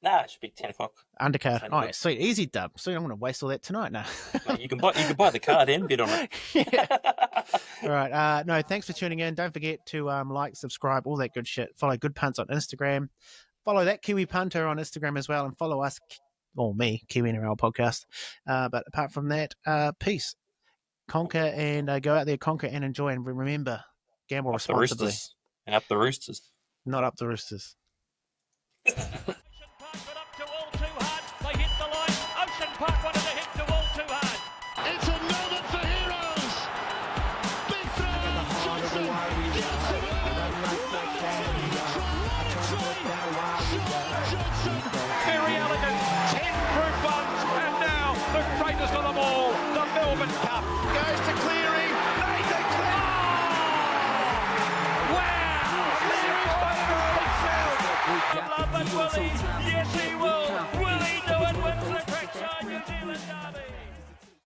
Nah, it should be 10 o'clock. Undercard. Oh, yeah, sweet. Easy dub. So I'm going to waste all that tonight now. Mate, you can buy the card and bid on it. Yeah. All right. No, thanks for tuning in. Don't forget to like, subscribe, all that good shit. Follow Good Punts on Instagram. Follow that Kiwi Punter on Instagram as well. And follow us, or me, Kiwi NRL podcast. But apart from that, peace. Conquer and go out there, conquer and enjoy. And remember, gamble responsibly. And up the Roosters. Not up the Roosters. They hit the line. Ocean Park wanted to hit the wall too hard. It's a moment for heroes. Big throw. Johnson gets it in. Try. Very elegant, 10 group ones, and now the greatest of them all, the Melbourne Cup. Goes to Cleary, Nathan Cleary! Oh! Wow! Cleary's made a great sound! Love and Willie, yes he